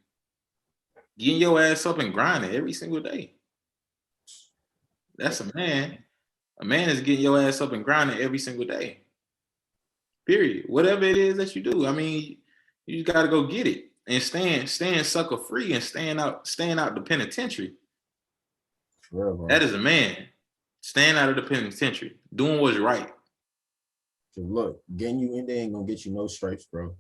getting your ass up and grinding every single day. That's a man. A man is getting your ass up and grinding every single day. Period. Whatever it is that you do. I mean, you got to go get it. And staying sucker free and staying out the penitentiary. That is a man. Staying out of the penitentiary. Doing what's right. Look, getting you in there ain't gonna get you no stripes, bro.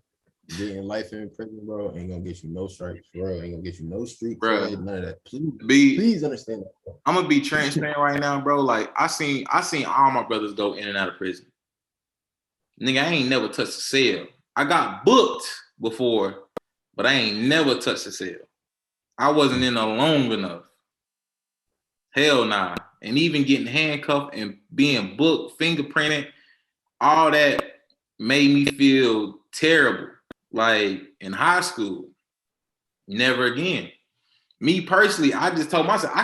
Getting life in prison, bro, ain't gonna get you no stripes, bro. Ain't gonna get you no street cred, none of that. Please understand that, bro. I'm gonna be transparent right now, bro. Like I seen all my brothers go in and out of prison. Nigga, I ain't never touched a cell. I got booked before, but I ain't never touched a cell. I wasn't in there long enough. Hell nah. And even getting handcuffed and being booked, fingerprinted, all that, made me feel terrible. Like in high school, never again. Me personally, I just told myself I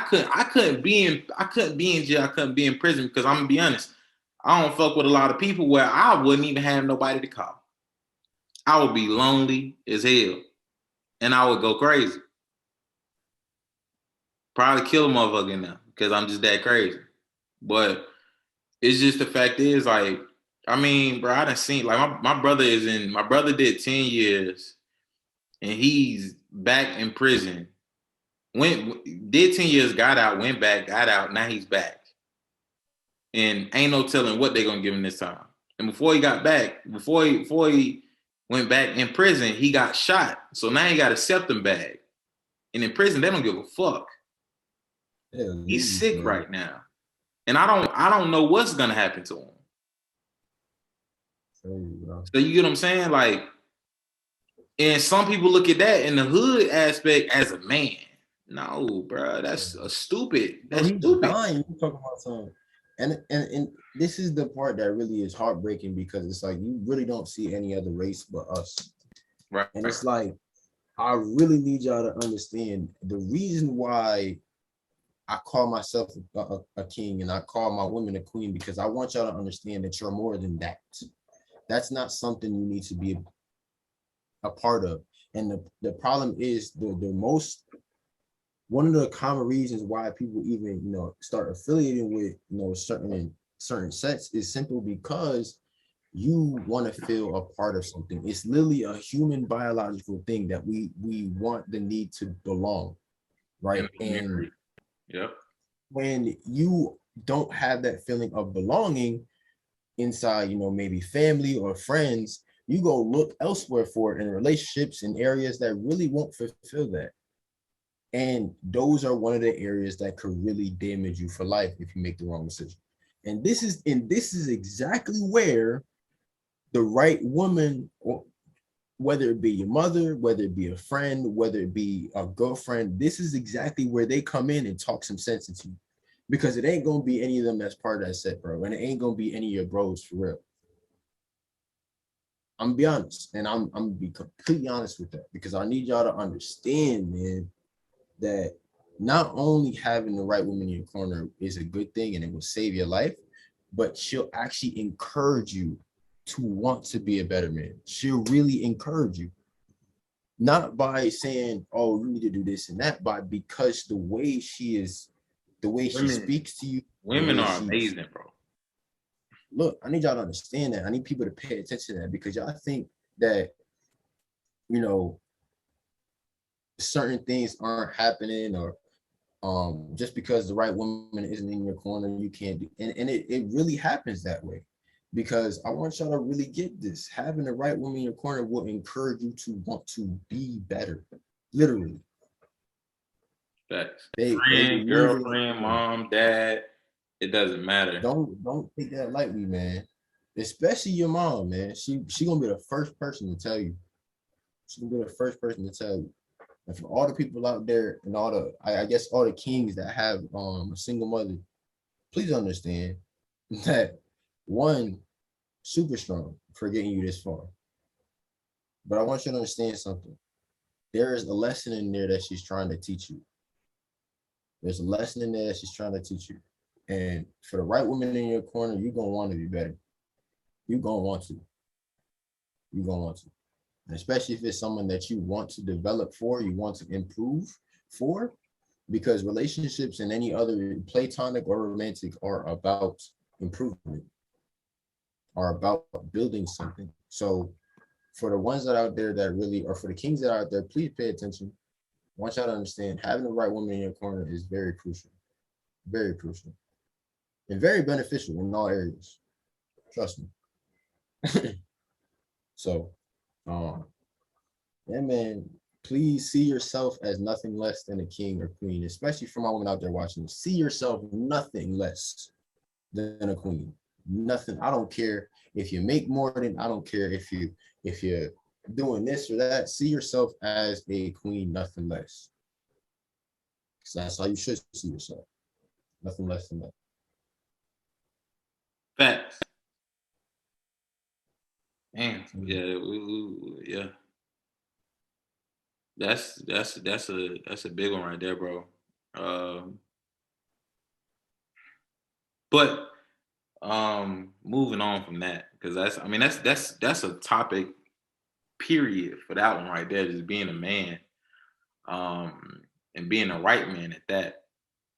couldn't be in jail, I couldn't be in prison because I'm gonna be honest, I don't fuck with a lot of people where I wouldn't even have nobody to call. I would be lonely as hell, and I would go crazy. Probably kill a motherfucker in there because I'm just that crazy. But it's just the fact is, like, I mean, bro, I done seen, like, my brother did 10 years and he's back in prison. Did 10 years, got out, went back, got out, now he's back. And ain't no telling what they're gonna give him this time. And before he got back, before he went back in prison, he got shot. So now he got a septum bag. And in prison, they don't give a fuck. He's sick right now. And I don't know what's gonna happen to him. So you get what I'm saying? Like, and some people look at that in the hood aspect as a man. No, bro, that's a stupid. That's stupid. Dying. You talking about something, and this is the part that really is heartbreaking because it's like you really don't see any other race but us, right? And it's like I really need y'all to understand the reason why I call myself a king and I call my women a queen because I want y'all to understand that you're more than that. That's not something you need to be a part of. And the problem is one of the common reasons why people even, start affiliating with, certain sets is simple because you want to feel a part of something. It's literally a human biological thing that we want the need to belong, right? And yep. When you don't have that feeling of belonging inside, maybe family or friends, you go look elsewhere for it in relationships in areas that really won't fulfill that. And those are one of the areas that could really damage you for life if you make the wrong decision. And this is exactly where the right woman, or whether it be your mother, whether it be a friend, whether it be a girlfriend, this is exactly where they come in and talk some sense into you. Because it ain't gonna be any of them that's part of that set, bro. And it ain't gonna be any of your bros for real. I'm gonna be honest, and I'm gonna be completely honest with that because I need y'all to understand, man, that not only having the right woman in your corner is a good thing and it will save your life, but she'll actually encourage you to want to be a better man. She'll really encourage you. Not by saying, oh, you need to do this and that, but because the way she speaks to you. Women are amazing, bro. Look, I need y'all to understand that. I need people to pay attention to that because y'all think that, certain things aren't happening or just because the right woman isn't in your corner, you can't do. And it really happens that way because I want y'all to really get this. Having the right woman in your corner will encourage you to want to be better, literally. Facts. Friend, girlfriend, mom, dad, it doesn't matter. Don't take that lightly, man. Especially your mom, man. She gonna be the first person to tell you. She's gonna be the first person to tell you. And for all the people out there and all the kings that have a single mother, please understand that one, super strong for getting you this far. But I want you to understand something. There is a lesson in there that she's trying to teach you. There's a lesson in there that she's trying to teach you. And for the right woman in your corner, you're going to want to be better. You're going to want to. You're going to want to. And especially if it's someone that you want to develop for, you want to improve for, because relationships and any other platonic or romantic are about improvement, are about building something. So for the ones that are out there that really, or for the kings that are out there, please pay attention. I want y'all to understand having the right woman in your corner is very crucial, and very beneficial in all areas. Trust me. So, yeah, man, please see yourself as nothing less than a king or queen, especially for my women out there watching. See yourself nothing less than a queen. Nothing. I don't care if you make more than, I don't care if you're doing this or that. See yourself as a queen, nothing less. So that's how you should see yourself. Nothing less than that. Facts. Man, yeah, yeah. That's a big one right there, bro. But moving on from that, because that's a topic, period, for that one right there, just being a man, and being a right man at that.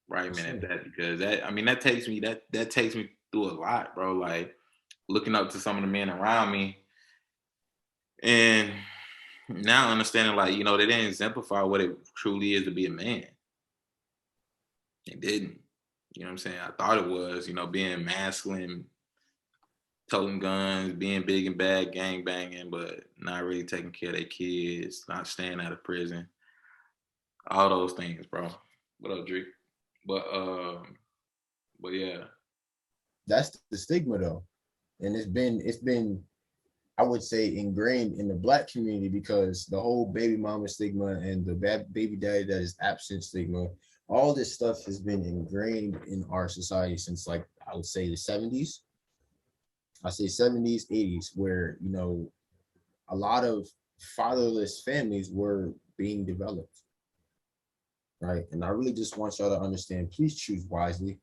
Right man at that, because that takes me through a lot, bro. Like looking up to some of the men around me, and now understanding, like, they didn't exemplify what it truly is to be a man. They didn't. You know what I'm saying? I thought it was, being masculine, toting guns, being big and bad, gang banging, but not really taking care of their kids, not staying out of prison. All those things, bro. What up, Drake? But yeah. That's the stigma though. And it's been, I would say, ingrained in the Black community, because the whole baby mama stigma and the bad baby daddy that is absent stigma, all this stuff has been ingrained in our society since, like, I would say the 70s. I say 70s, 80s, where, a lot of fatherless families were being developed. Right. And I really just want y'all to understand, please choose wisely.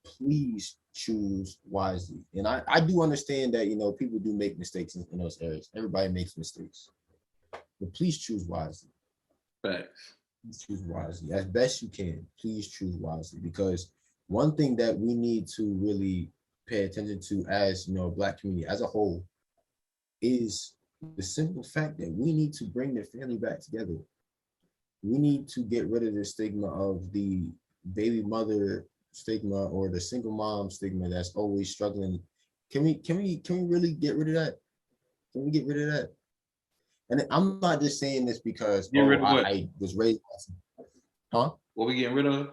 Please choose wisely. And I do understand that, people do make mistakes in those areas. Everybody makes mistakes. But please choose wisely. Facts. Please choose wisely. As best you can, please choose wisely. Because one thing that we need to really pay attention to as, Black community as a whole is the simple fact that we need to bring the family back together. We need to get rid of the stigma of the baby mother stigma or the single mom stigma that's always struggling. Can we really get rid of that? Can we get rid of that? And I'm not just saying this because I was raised. Huh? What we getting rid of?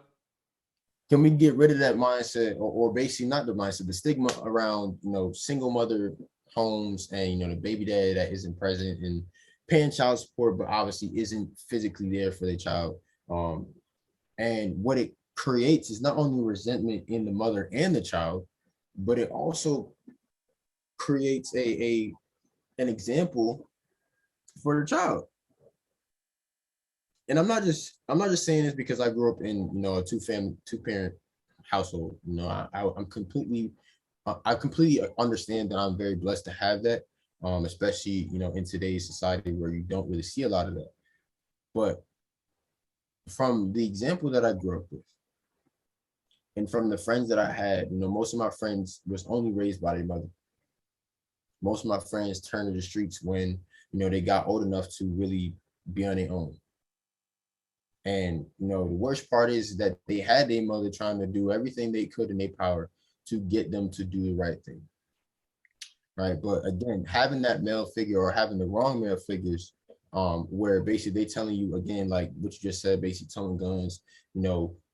Can we get rid of that mindset, or basically not the mindset, the stigma around, single mother homes and, the baby daddy that isn't present and paying child support, but obviously isn't physically there for their child. And what it creates is not only resentment in the mother and the child, but it also creates an example for the child. And I'm not just saying this because I grew up in, a two-parent household. I completely understand that I'm very blessed to have that. Especially, in today's society where you don't really see a lot of that. But from the example that I grew up with, and from the friends that I had, most of my friends was only raised by their mother. Most of my friends turned to the streets when, they got old enough to really be on their own. And, the worst part is that they had their mother trying to do everything they could in their power to get them to do the right thing. Right. But again, having that male figure or having the wrong male figures, where basically they telling you, again, like what you just said, basically telling guns,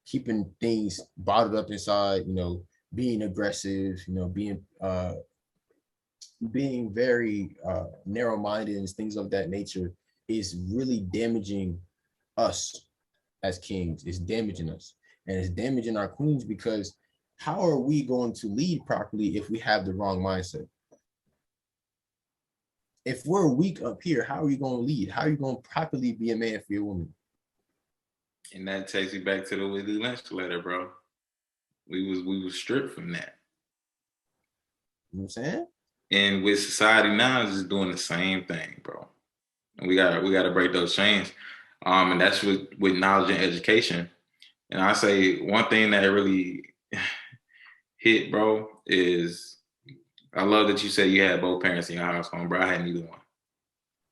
keeping things bottled up inside, being aggressive, being very narrow-minded and things of that nature is really damaging us as kings. It's damaging us, and it's damaging our queens, because how are we going to lead properly if we have the wrong mindset? If we're weak up here, how are you going to lead? How are you going to properly be a man for your woman? And that takes me back to the Willy Lynch letter, bro. We was stripped from that. You know what I'm saying? And with society now, is just doing the same thing, bro. And we gotta break those chains. And that's with knowledge and education. And I say one thing that really hit, bro, is I love that you said you had both parents in your household, bro. I had neither one.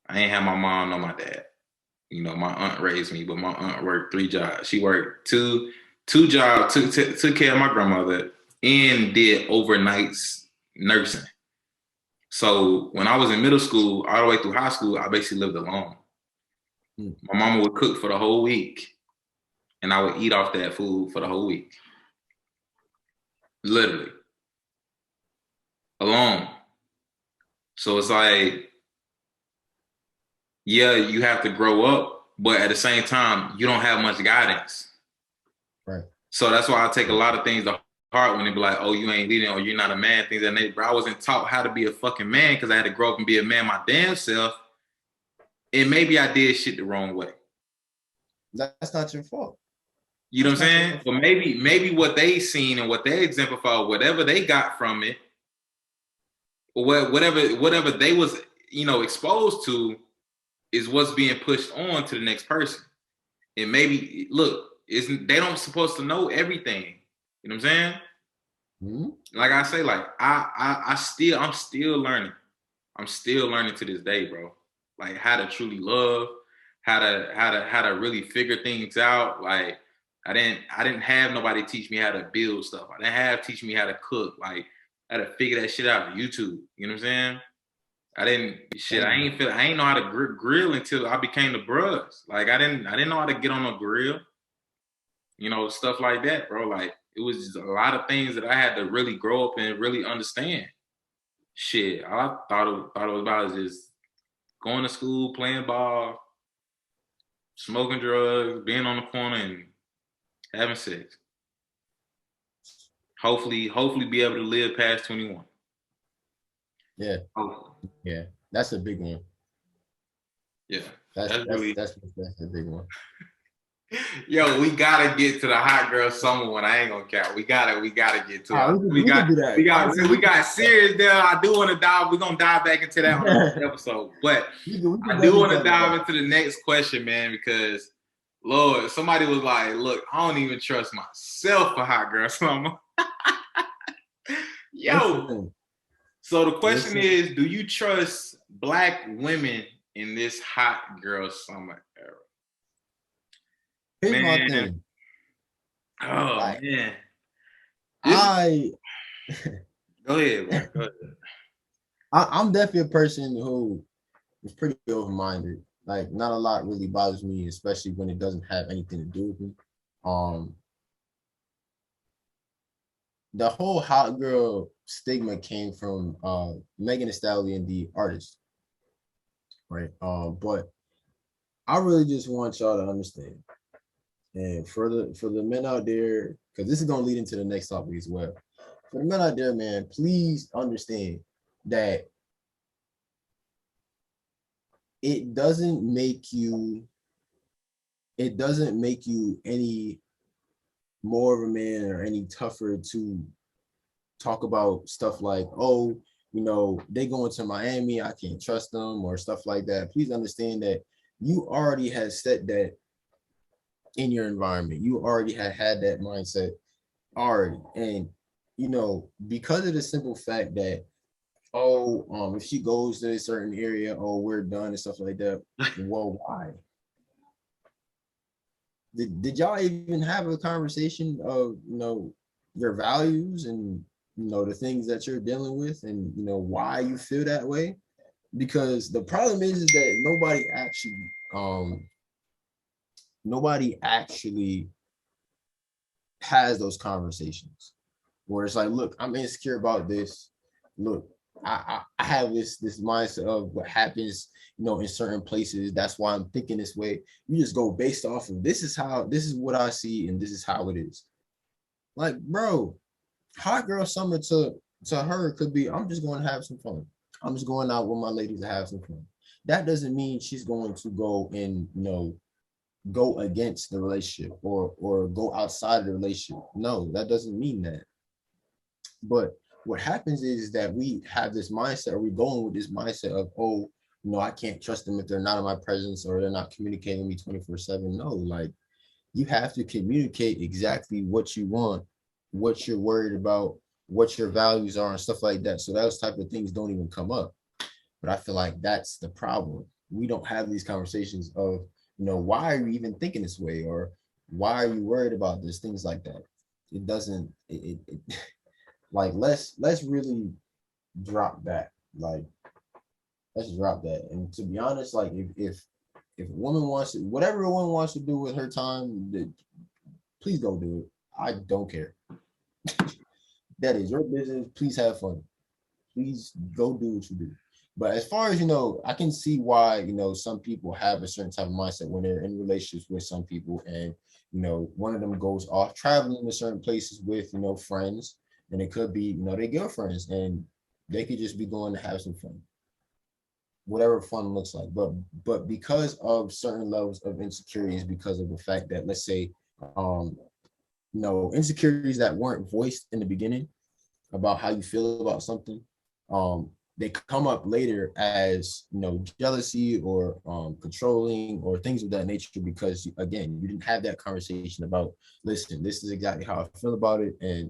I ain't have my mom nor my dad. My aunt raised me, but my aunt worked 3 jobs. She worked two jobs, took care of my grandmother, and did overnights nursing. So when I was in middle school, all the way through high school, I basically lived alone. My mama would cook for the whole week, and I would eat off that food for the whole week. Literally. Alone. So it's like, yeah, you have to grow up, but at the same time, you don't have much guidance. Right. So that's why I take a lot of things to part when they be like, oh, you ain't leading or you're not a man, things like that. Bro, I wasn't taught how to be a fucking man because I had to grow up and be a man my damn self. And maybe I did shit the wrong way. That's not your fault. You know what I'm saying? But maybe what they seen and what they exemplify, whatever they got from it, or whatever they was, exposed to, is what's being pushed on to the next person. And maybe, look, they don't supposed to know everything. You know what I'm saying? Mm-hmm. Like I say, like I'm still learning. I'm still learning to this day, bro. Like how to truly love, how to really figure things out. Like I didn't have nobody teach me how to build stuff. I didn't teach me how to cook. Like I had to figure that shit out on YouTube. You know what I'm saying? I ain't know how to grill until I became the bros. Like I didn't know how to get on a grill. Stuff like that, bro. Like it was just a lot of things that I had to really grow up and really understand. Shit, all I thought it was about is just going to school, playing ball, smoking drugs, being on the corner, and having sex. Hopefully be able to live past 21. Yeah. Hopefully. Yeah, that's a big one. Yeah, that's a big one. Yo, we gotta get to the hot girl summer one. I ain't gonna count. We gotta get to it. We got serious there. I do want to dive. We're gonna dive back into that on the episode. But I do want to dive into the next question, man, because Lord, somebody was like, "Look, I don't even trust myself for hot girl summer." Yo. So the question is, do you trust Black women in this hot girl summer era? Here's my thing. Oh, man. Go ahead, man. Go ahead. I'm definitely a person who is pretty open-minded. Like, not a lot really bothers me, especially when it doesn't have anything to do with me. The whole hot girl stigma came from Megan Thee Stallion, the artist, right? But I really just want y'all to understand, and for the men out there, because this is gonna lead into the next topic as well. For the men out there, man, please understand that it doesn't make you any more of a man or any tougher to talk about stuff like, oh, they going to Miami, I can't trust them, or stuff like that. Please understand that you already had set that in your environment. You already had that mindset already. And, because of the simple fact that, if she goes to a certain area, we're done and stuff like that. Well, why? Did y'all even have a conversation of, your values and, the things that you're dealing with and, why you feel that way? Because the problem is that nobody actually has those conversations where it's like, look, I'm insecure about this. Look, I have this mindset of what happens, in certain places. That's why I'm thinking this way. You just go based off of this is what I see and this is how it is. Like, bro, hot girl summer to her could be, I'm just going to have some fun. I'm just going out with my ladies to have some fun. That doesn't mean she's going to go and, go against the relationship or go outside of the relationship. No, that doesn't mean that. But what happens is that we have this mindset, or we're going with this mindset of, I can't trust them if they're not in my presence or they're not communicating with me 24/7. No, like, you have to communicate exactly what you want, what you're worried about, what your values are and stuff like that. So those type of things don't even come up. But I feel like that's the problem. We don't have these conversations of, why are you even thinking this way? Or why are you worried about this? Things like that. It doesn't, like, let's really drop that. Like, let's drop that. And to be honest, like, if a woman wants to, whatever a woman wants to do with her time, please go do it. I don't care. That is your business. Please have fun. Please go do what you do. But as far as, I can see why, some people have a certain type of mindset when they're in relationships with some people and, you know, one of them goes off traveling to certain places with, you know, friends, and it could be, you know, their girlfriends, and they could just be going to have some fun, whatever fun looks like. But because of certain levels of insecurities, because of the fact that, let's say, you know, insecurities that weren't voiced in the beginning about how you feel about something, they come up later as, you know, jealousy or controlling or things of that nature, because again, you didn't have that conversation about, listen, this is exactly how I feel about it, and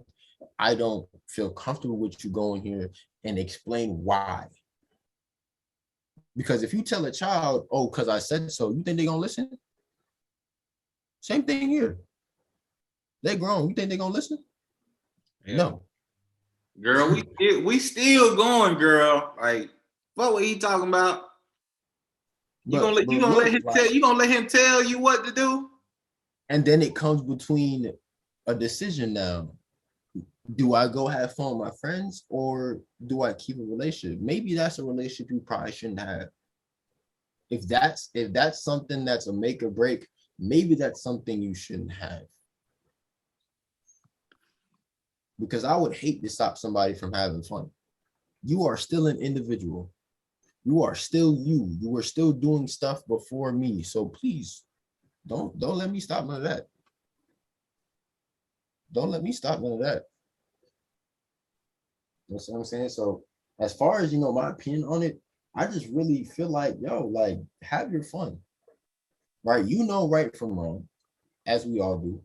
I don't feel comfortable with you going here, and explain why. Because if you tell a child, oh, because I said so, you think they're gonna listen? Same thing here. They're grown. You think they're gonna listen? Yeah. No. Girl, we still going, girl. Like, what he talking about? You gonna let him tell you what to do? And then it comes between a decision now. Do I go have fun with my friends, or do I keep a relationship? Maybe that's a relationship you probably shouldn't have. If that's something that's a make or break, maybe that's something you shouldn't have. Because I would hate to stop somebody from having fun. You are still an individual. You are still you. You were still doing stuff before me. So please, don't let me stop none of that. Don't let me stop none of that. You know what I'm saying? So as far as, you know, my opinion on it, I just really feel like, yo, like, have your fun. Right? You know right from wrong, as we all do.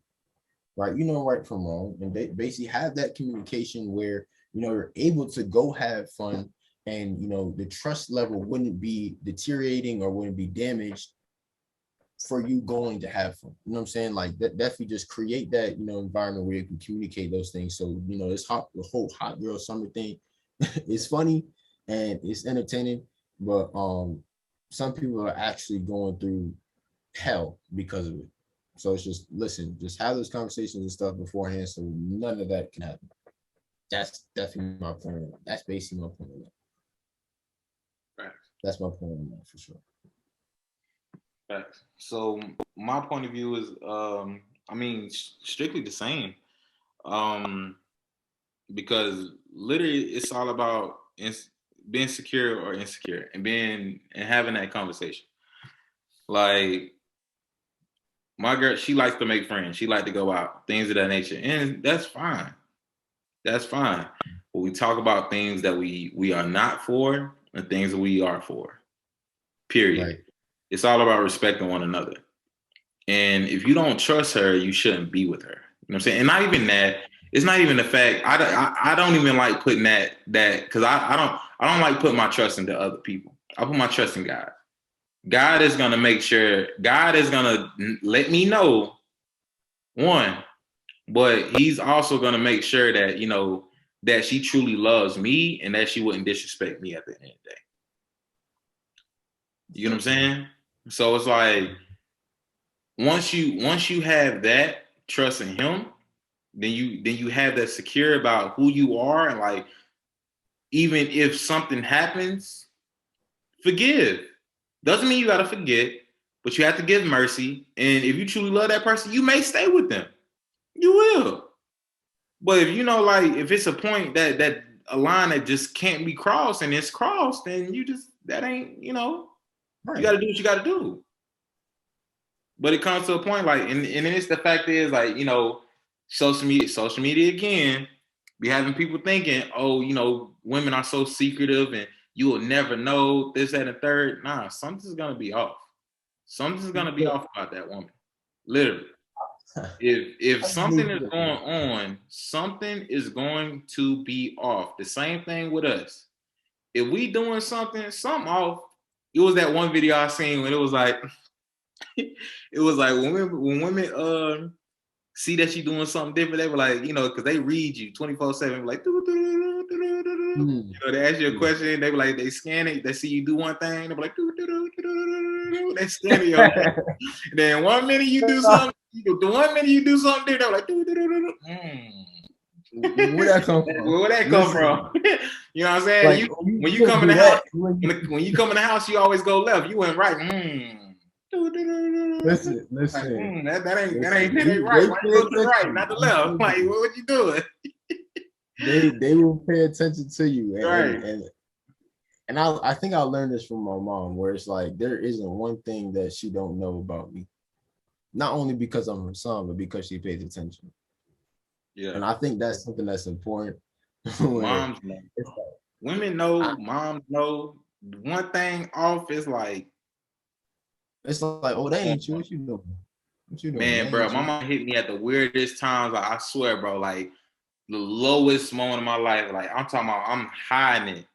Right, you know right from wrong, and they basically have that communication where, you know, you're able to go have fun, and, you know, the trust level wouldn't be deteriorating or wouldn't be damaged for you going to have fun. You know what I'm saying? Like, that definitely just create that, you know, environment where you can communicate those things. So, you know, the whole hot girl summer thing is funny and it's entertaining, but some people are actually going through hell because of it. So it's just, listen, just have those conversations and stuff beforehand, so none of that can happen. That's definitely my point. That's basically my point on that. Right. That's my point on that for sure. Right. So my point of view is, I mean, strictly the same. Because literally it's all about being secure or insecure and having that conversation. Like, my girl, she likes to make friends. She likes to go out, things of that nature. And that's fine. That's fine. But we talk about things that we are not for and things that we are for. Period. Right. It's all about respecting one another. And if you don't trust her, you shouldn't be with her. You know what I'm saying? And not even that. It's not even the fact. I don't even like putting that because I don't like putting my trust into other people. I put my trust in God. God is going to make sure, God is going to let me know, one, but he's also going to make sure that, you know, that she truly loves me and that she wouldn't disrespect me at the end of the day. You know what I'm saying? So it's like, once you have that trust in him, then you have that secure about who you are, and like, even if something happens, forgive. Doesn't mean you got to forget, but you have to give mercy. And if you truly love that person, you may stay with them. You will. But if you know, like, if it's a point that a line that just can't be crossed and it's crossed, then that ain't, you know, right. You got to do what you got to do. But it comes to a point, like, and it's the fact is, like, you know, social media again, be having people thinking, oh, you know, women are so secretive and you will never know this, that, and third. Nah, something's gonna be off. Something's gonna be off about that woman. Literally. If something is going on, something is going to be off. The same thing with us. If we doing something off. It was that one video I seen when it was like, when women see that you doing something different, they were like, you know, because they read you 24/7, like, you know, they ask you a question, they were like, they scan it, they see you do one thing, they were like, they scan it. Then 1 minute you do something, the 1 minute you do something, they're like, where'd that come from? Where'd that come from? You know what I'm saying? Like, when you come in the house, when you come in the house, you always go left. You went right. Listen. Like, that ain't right. Why you go to the right, not the left? Like, what you doing? They will pay attention to you, Right. and I think I learned this from my mom, where it's like there isn't one thing that she don't know about me, not only because I'm her son, but because she pays attention. Yeah. And I think that's something that's important. Moms know. Women know, moms know. One thing off is like, it's like, oh, that ain't you. What you doing? What you doing? man, bro, my mom hit me at the weirdest times. Like, I swear, bro, like the lowest moment of my life. Like, I'm talking about, I'm hiding it.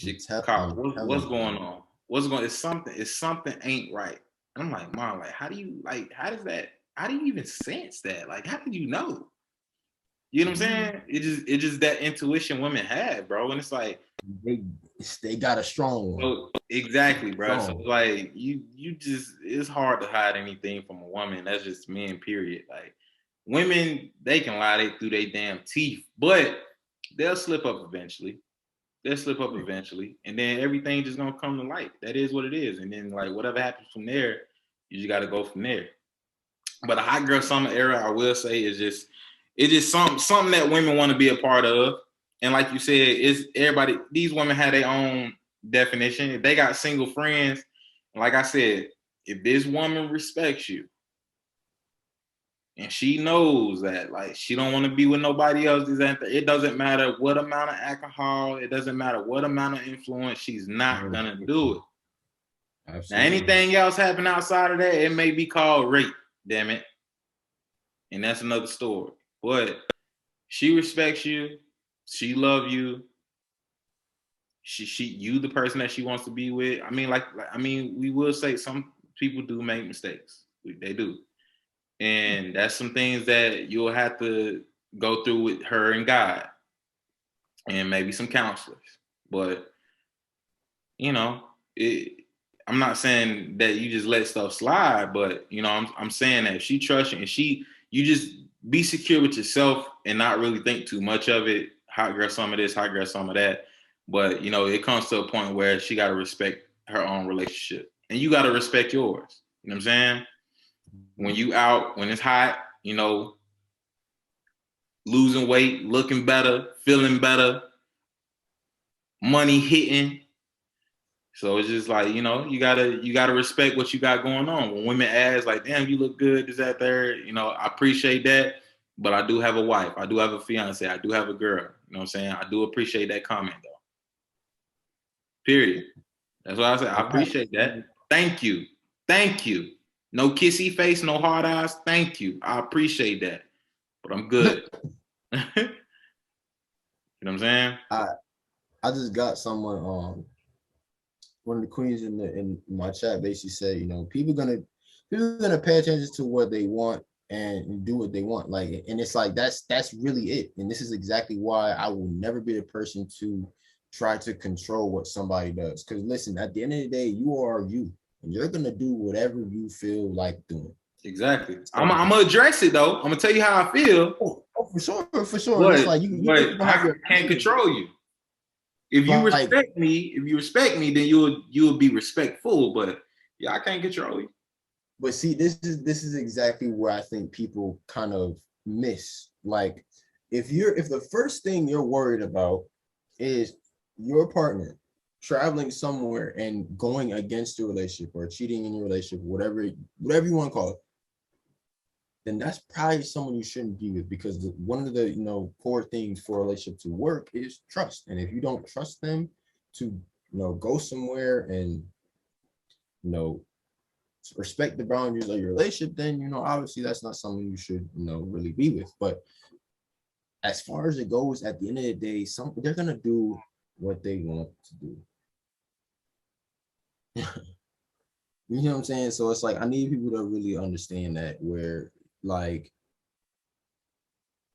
What's going on? It's something ain't right. And I'm like, mom, like, how do you even sense that? Like, how did you know? You know what I'm saying? It just that intuition women have, bro. And it's like they got a strong one. So, exactly, bro. So like you just, it's hard to hide anything from a woman. That's just men, period. Like women, they can lie through their damn teeth, but they'll slip up eventually. And then everything just gonna come to light. That is what it is. And then like whatever happens from there, you just gotta go from there. But a hot girl summer era, I will say, it's just something that women want to be a part of. And like you said, it's everybody, these women have their own definition. If they got single friends, like I said, if this woman respects you and she knows that like she don't want to be with nobody else, it doesn't matter what amount of alcohol, it doesn't matter what amount of influence, she's not gonna do it. Absolutely. Now anything else happen outside of that, it may be called rape, damn it. And that's another story. But she respects you, she love you, you the person that she wants to be with. I mean, we will say some people do make mistakes. They do. And that's some things that you'll have to go through with her and God and maybe some counselors. But, you know, I'm not saying that you just let stuff slide, but, you know, I'm saying that if she trusts you and you just be secure with yourself and not really think too much of it. Hot girl, some of this, hot girl, some of that. But, you know, it comes to a point where she got to respect her own relationship and you got to respect yours. You know what I'm saying? When you out, when it's hot, you know, losing weight, looking better, feeling better, money hitting. So it's just like, you know, you gotta respect what you got going on. When women ask like, damn, you look good, is that there? You know, I appreciate that, but I do have a wife. I do have a fiance. I do have a girl. You know what I'm saying? I do appreciate that comment though. Period. That's what I said. I appreciate that. Thank you. No kissy face, no hard eyes. Thank you. I appreciate that. But I'm good. You know what I'm saying? I just got someone one of the queens in my chat basically said, you know, people gonna pay attention to what they want and do what they want. Like, and it's like that's really it. And this is exactly why I will never be the person to try to control what somebody does. Because listen, at the end of the day, you are you. And you're gonna do whatever you feel like doing. Exactly. I'm gonna address it though. I'm gonna tell you how I feel. Oh, for sure. But, it's like you I can't control you. If you respect me, then you'll be respectful. But yeah, I can't control you. But see, this is exactly where I think people kind of miss. Like, if the first thing you're worried about is your partner traveling somewhere and going against your relationship or cheating in your relationship, whatever you want to call it, then that's probably someone you shouldn't be with, because one of the, you know, core things for a relationship to work is trust. And if you don't trust them to, you know, go somewhere and, you know, respect the boundaries of your relationship, then, you know, obviously that's not something you should, you know, really be with. But as far as it goes, at the end of the day, they're gonna do what they want to do. You know what I'm saying? So it's like, I need people to really understand that, where like,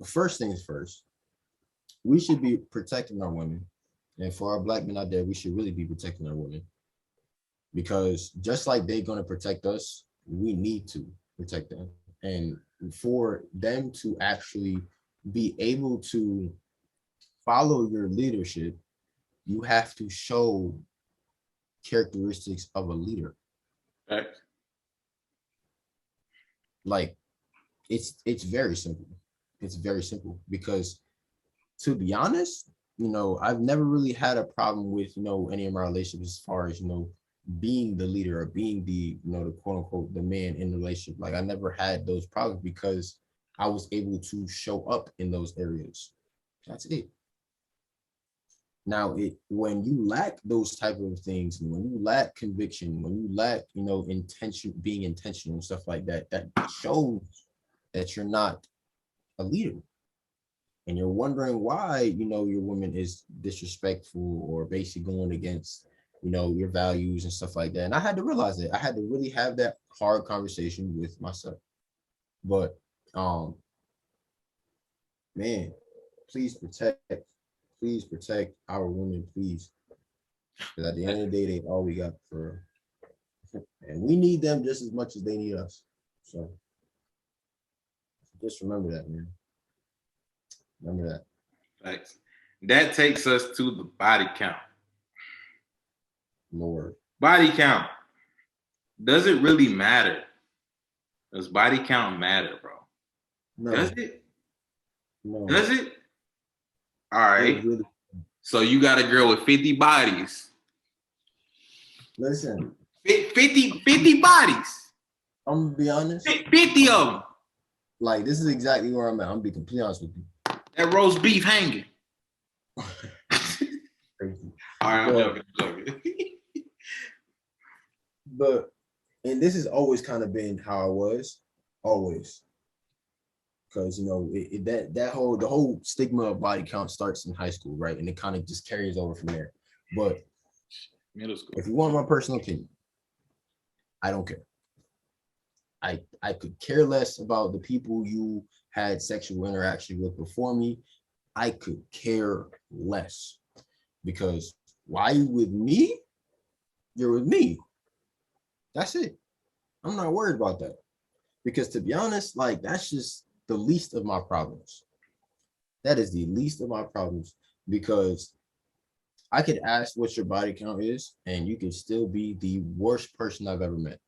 first things first, we should be protecting our women. And for our Black men out there, we should really be protecting our women, because just like they're going to protect us, we need to protect them. And for them to actually be able to follow your leadership, you have to show characteristics of a leader. Okay. Like, it's very simple. It's very simple because, to be honest, I've never really had a problem with, any of my relationships as far as, being the leader or being the, the quote unquote, the man in the relationship. Like, I never had those problems because I was able to show up in those areas. That's it. Now, when you lack those type of things, when you lack conviction, when you lack, intention, being intentional and stuff like that, that shows that you're not a leader. And you're wondering why, your woman is disrespectful or basically going against, your values and stuff like that. And I had to realize it. I had to really have that hard conversation with myself. But, man, please protect our women, please. Because at the end of the day, they all we got for, and we need them just as much as they need us. So just remember that, man. Remember that. Thanks. That takes us to the body count. Lord. Body count. Does it really matter? Does body count matter, bro? No. Does it? No. Does it? All right. Really. So you got a girl with 50 bodies. Listen. 50 bodies. I'm gonna be honest. 50 of them. Like, this is exactly where I'm at. I'm gonna be completely honest with you. That roast beef hanging. Crazy. All right, I'm joking. But, and this has always kind of been how I was, always. Because, the whole stigma of body count starts in high school, right? And it kind of just carries over from there. But Middle school. If you want my personal opinion, I don't care. I could care less about the people you had sexual interaction with before me. I could care less. Because why you with me? You're with me. That's it. I'm not worried about that. Because to be honest, like, that's just the least of my problems. That is the least of my problems, because I could ask what your body count is and you could still be the worst person I've ever met.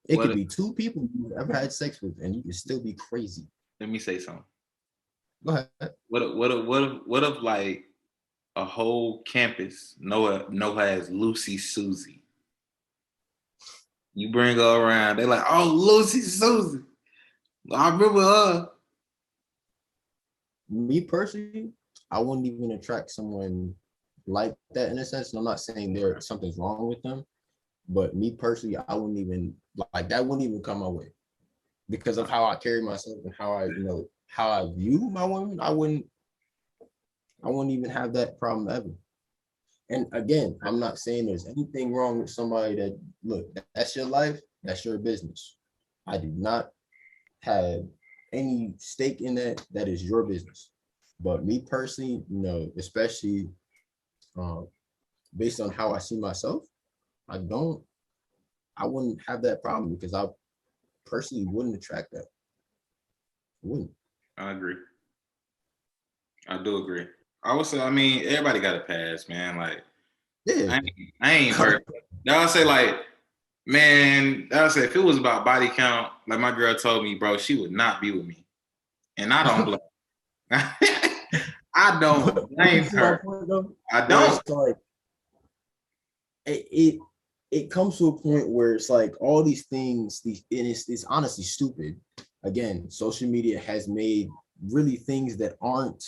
It could be two people you've ever had sex with and you could still be crazy. Let me say something. Go ahead. What if like a whole campus know her as Lucy Susie? You bring her around, they're like, oh, Lucy Susie. I remember her. Me personally, I wouldn't even attract someone like that in a sense. And I'm not saying something's wrong with them, but me personally, I wouldn't even, like, that wouldn't even come my way because of how I carry myself and how I view my woman. I wouldn't even have that problem ever. And again, I'm not saying there's anything wrong with somebody that, look, that's your life, that's your business. I do not have any stake in that. That is your business. But me personally, especially based on how I see myself, I wouldn't have that problem because I personally wouldn't attract that. I wouldn't. I agree. I do agree. I would say, I mean, everybody got a pass, man. Like, yeah, I ain't perfect. I would say, like, man, I would say if it was about body count, like my girl told me, bro, she would not be with me. And I don't blame I don't blame her. I don't. Like, it comes to a point where it's like all these things, and it's honestly stupid. Again, social media has made really things that aren't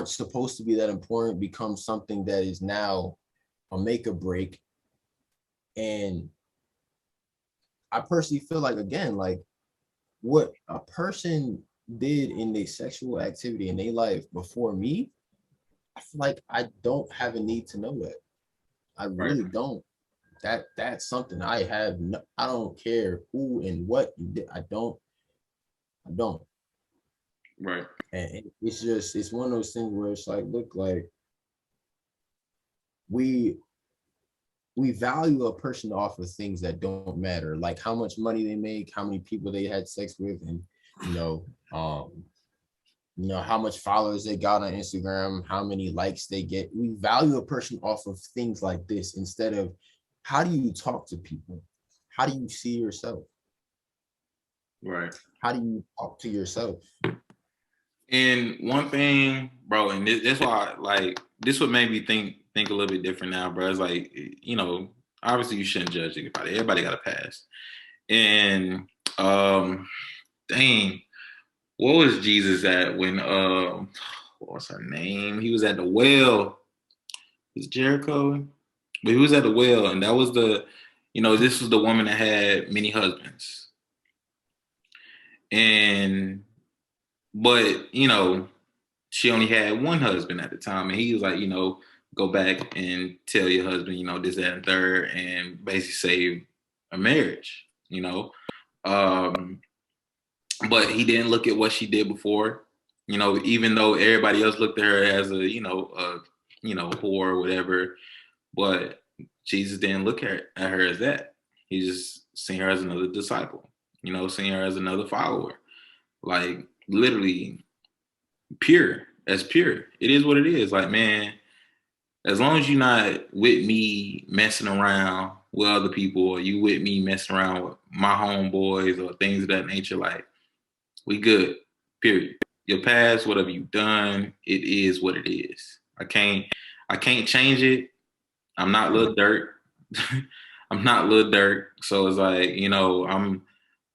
supposed to be that important become something that is now a make or break. And I personally feel like, again, like what a person did in their sexual activity in their life before me, I feel like I don't have a need to know that. I really don't. That's something I have. I don't care who and what you did. I don't. Right. And it's one of those things where it's like, look, like we value a person off of things that don't matter, like how much money they make, how many people they had sex with, and how much followers they got on Instagram, how many likes they get. We value a person off of things like this instead of how do you talk to people? How do you see yourself? Right. How do you talk to yourself? And one thing, bro, and that's why, like, this would make me think a little bit different now, bro. It's like, you know, obviously you shouldn't judge anybody. Everybody got a past. And dang, what was Jesus at when what was her name? He was at the well. It was Jericho? But he was at the well, and that was this was the woman that had many husbands. But she only had one husband at the time, and he was like, go back and tell your husband, this, that, and third, and basically save a marriage, but he didn't look at what she did before, even though everybody else looked at her as a whore or whatever, but Jesus didn't look at her as that. He just seen her as another disciple, seen her as another follower, like literally pure. As pure. It is what it is. Like, man, as long as you're not with me messing around with other people, or you with me messing around with my homeboys or things of that nature, like, we good. Period. Your past, whatever you've done, it is what it is. I can't change it. I'm not Lil Durk. I'm not Lil Durk. So it's like, I'm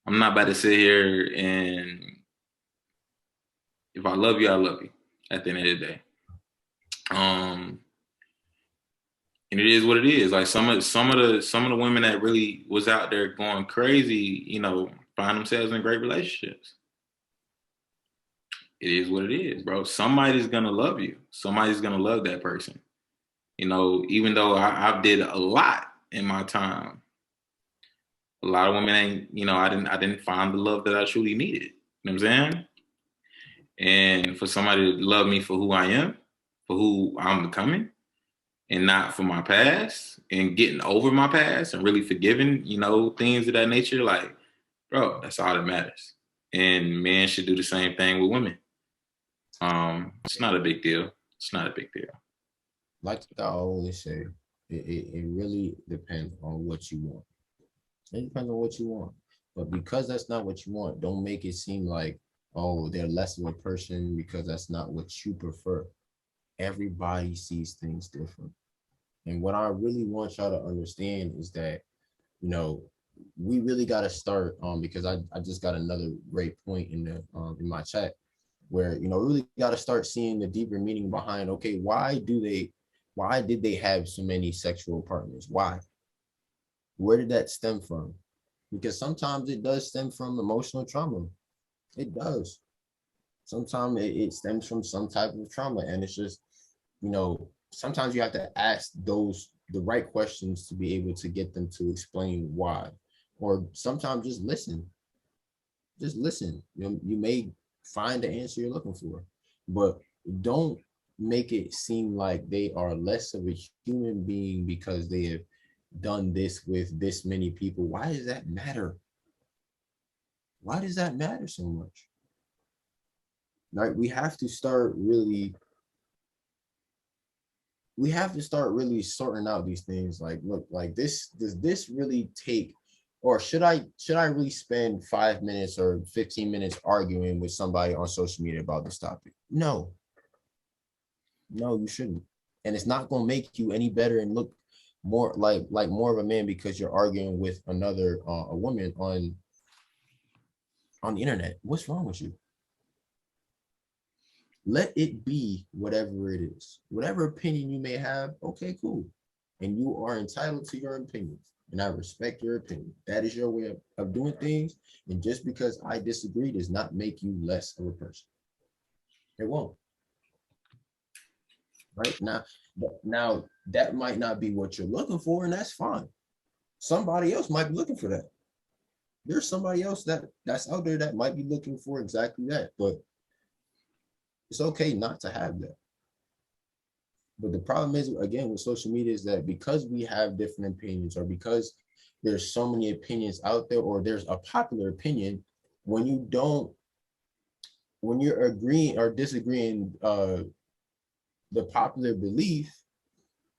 not about to sit here and if I love you, I love you at the end of the day. And it is what it is. Like some of the women that really was out there going crazy, find themselves in great relationships. It is what it is, bro. Somebody's gonna love you. Somebody's gonna love that person. Even though I've did a lot in my time, a lot of women ain't, I didn't find the love that I truly needed. You know what I'm saying? And for somebody to love me for who I am, for who I'm becoming, and not for my past, and getting over my past and really forgiving, things of that nature, like, bro, that's all that matters. And men should do the same thing with women. It's not a big deal. It's not a big deal. Like I always say, it really depends on what you want. It depends on what you want. But because that's not what you want, don't make it seem like, oh, they're less of a person because that's not what you prefer. Everybody sees things different. And what I really want y'all to understand is that, we really got to start, because I just got another great point in my chat where, we really got to start seeing the deeper meaning behind, okay, why did they have so many sexual partners? Why? Where did that stem from? Because sometimes it does stem from emotional trauma. It does. Sometimes it stems from some type of trauma. And it's just, sometimes you have to ask the right questions to be able to get them to explain why. Or sometimes just listen. Just listen. You may find the answer you're looking for, but don't make it seem like they are less of a human being because they have done this with this many people. Why does that matter? Why does that matter so much? Right? We have to start really sorting out these things. Like, look, like this, does this really take, or should I really spend 5 minutes or 15 minutes arguing with somebody on social media about this topic? No, you shouldn't. And it's not going to make you any better and look more like more of a man because you're arguing with another a woman on the internet. What's wrong with you? Let it be whatever it is. Whatever opinion you may have, okay, cool. And you are entitled to your opinion. And I respect your opinion. That is your way of doing things. And just because I disagree does not make you less of a person. It won't. Right? Now that might not be what you're looking for, and that's fine. Somebody else might be looking for that. There's somebody else that's out there that might be looking for exactly that, but it's okay not to have that. But the problem is, again, with social media is that because we have different opinions, or because there's so many opinions out there, or there's a popular opinion, when you're agreeing or disagreeing the popular belief,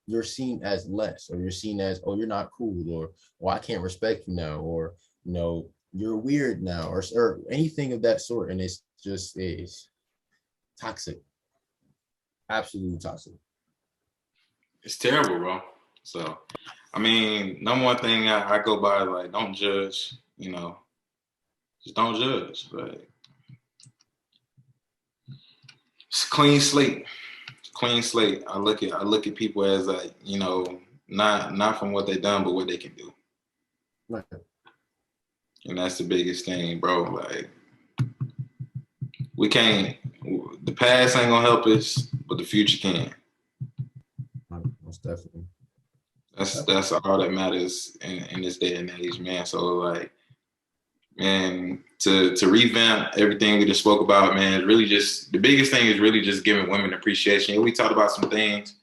you're seen as less, or you're seen as, oh, you're not cool, or I can't respect you now, or you're weird now, or anything of that sort. And it's just is toxic, absolutely toxic. It's terrible, bro. So, I mean, number one thing I go by, like, don't judge, just don't judge. Like, it's clean slate. Clean slate. I look at people as, like, not from what they've done, but what they can do. Right. And that's the biggest thing, bro. Like, we can't. The past ain't gonna help us, but the future can. Most definitely. That's all that matters in this day and age, man. So, like, man, to revamp everything we just spoke about, man, really just the biggest thing is really just giving women appreciation. We talked about some things,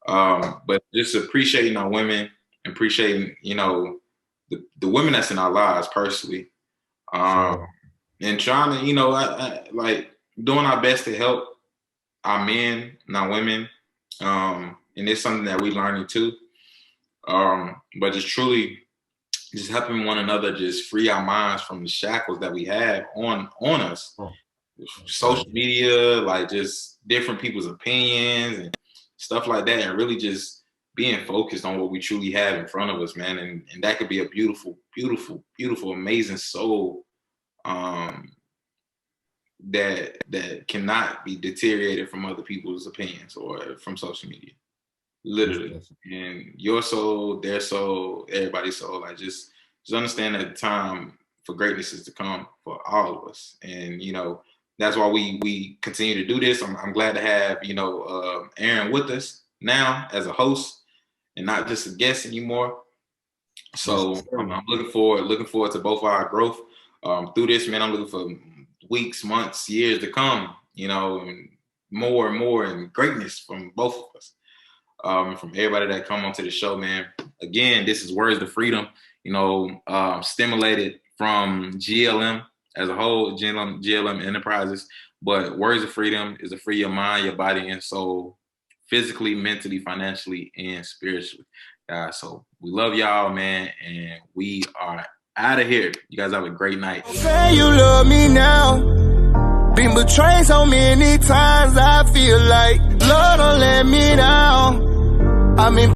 but just appreciating our women, appreciating, the women that's in our lives personally, and trying to, like doing our best to help our men and our women. And it's something that we learning too. But just truly just helping one another just free our minds from the shackles that we have on us. Social media, like just different people's opinions and stuff like that, and really just being focused on what we truly have in front of us, man. And that could be a beautiful, beautiful, beautiful, amazing soul that cannot be deteriorated from other people's opinions or from social media. Literally. And your soul, their soul, everybody's soul. Like just understand that the time for greatness is to come for all of us. And that's why we continue to do this. I'm glad to have Aaron with us now as a host and not just a guest anymore. So I'm looking forward to both our growth through this, man. I'm looking for weeks, months, years to come, and more and greatness from both of us. From everybody that come onto the show, man. Again, this is Words to Freedom, stimulated from GLM as a whole, GLM Enterprises. But Words of Freedom is to free your mind, your body, and soul, physically, mentally, financially, and spiritually. So we love y'all, man, and we are out of here. You guys have a great night. Say you love me now. Been betrayed so many times, I feel like Lord don't let me down. I mean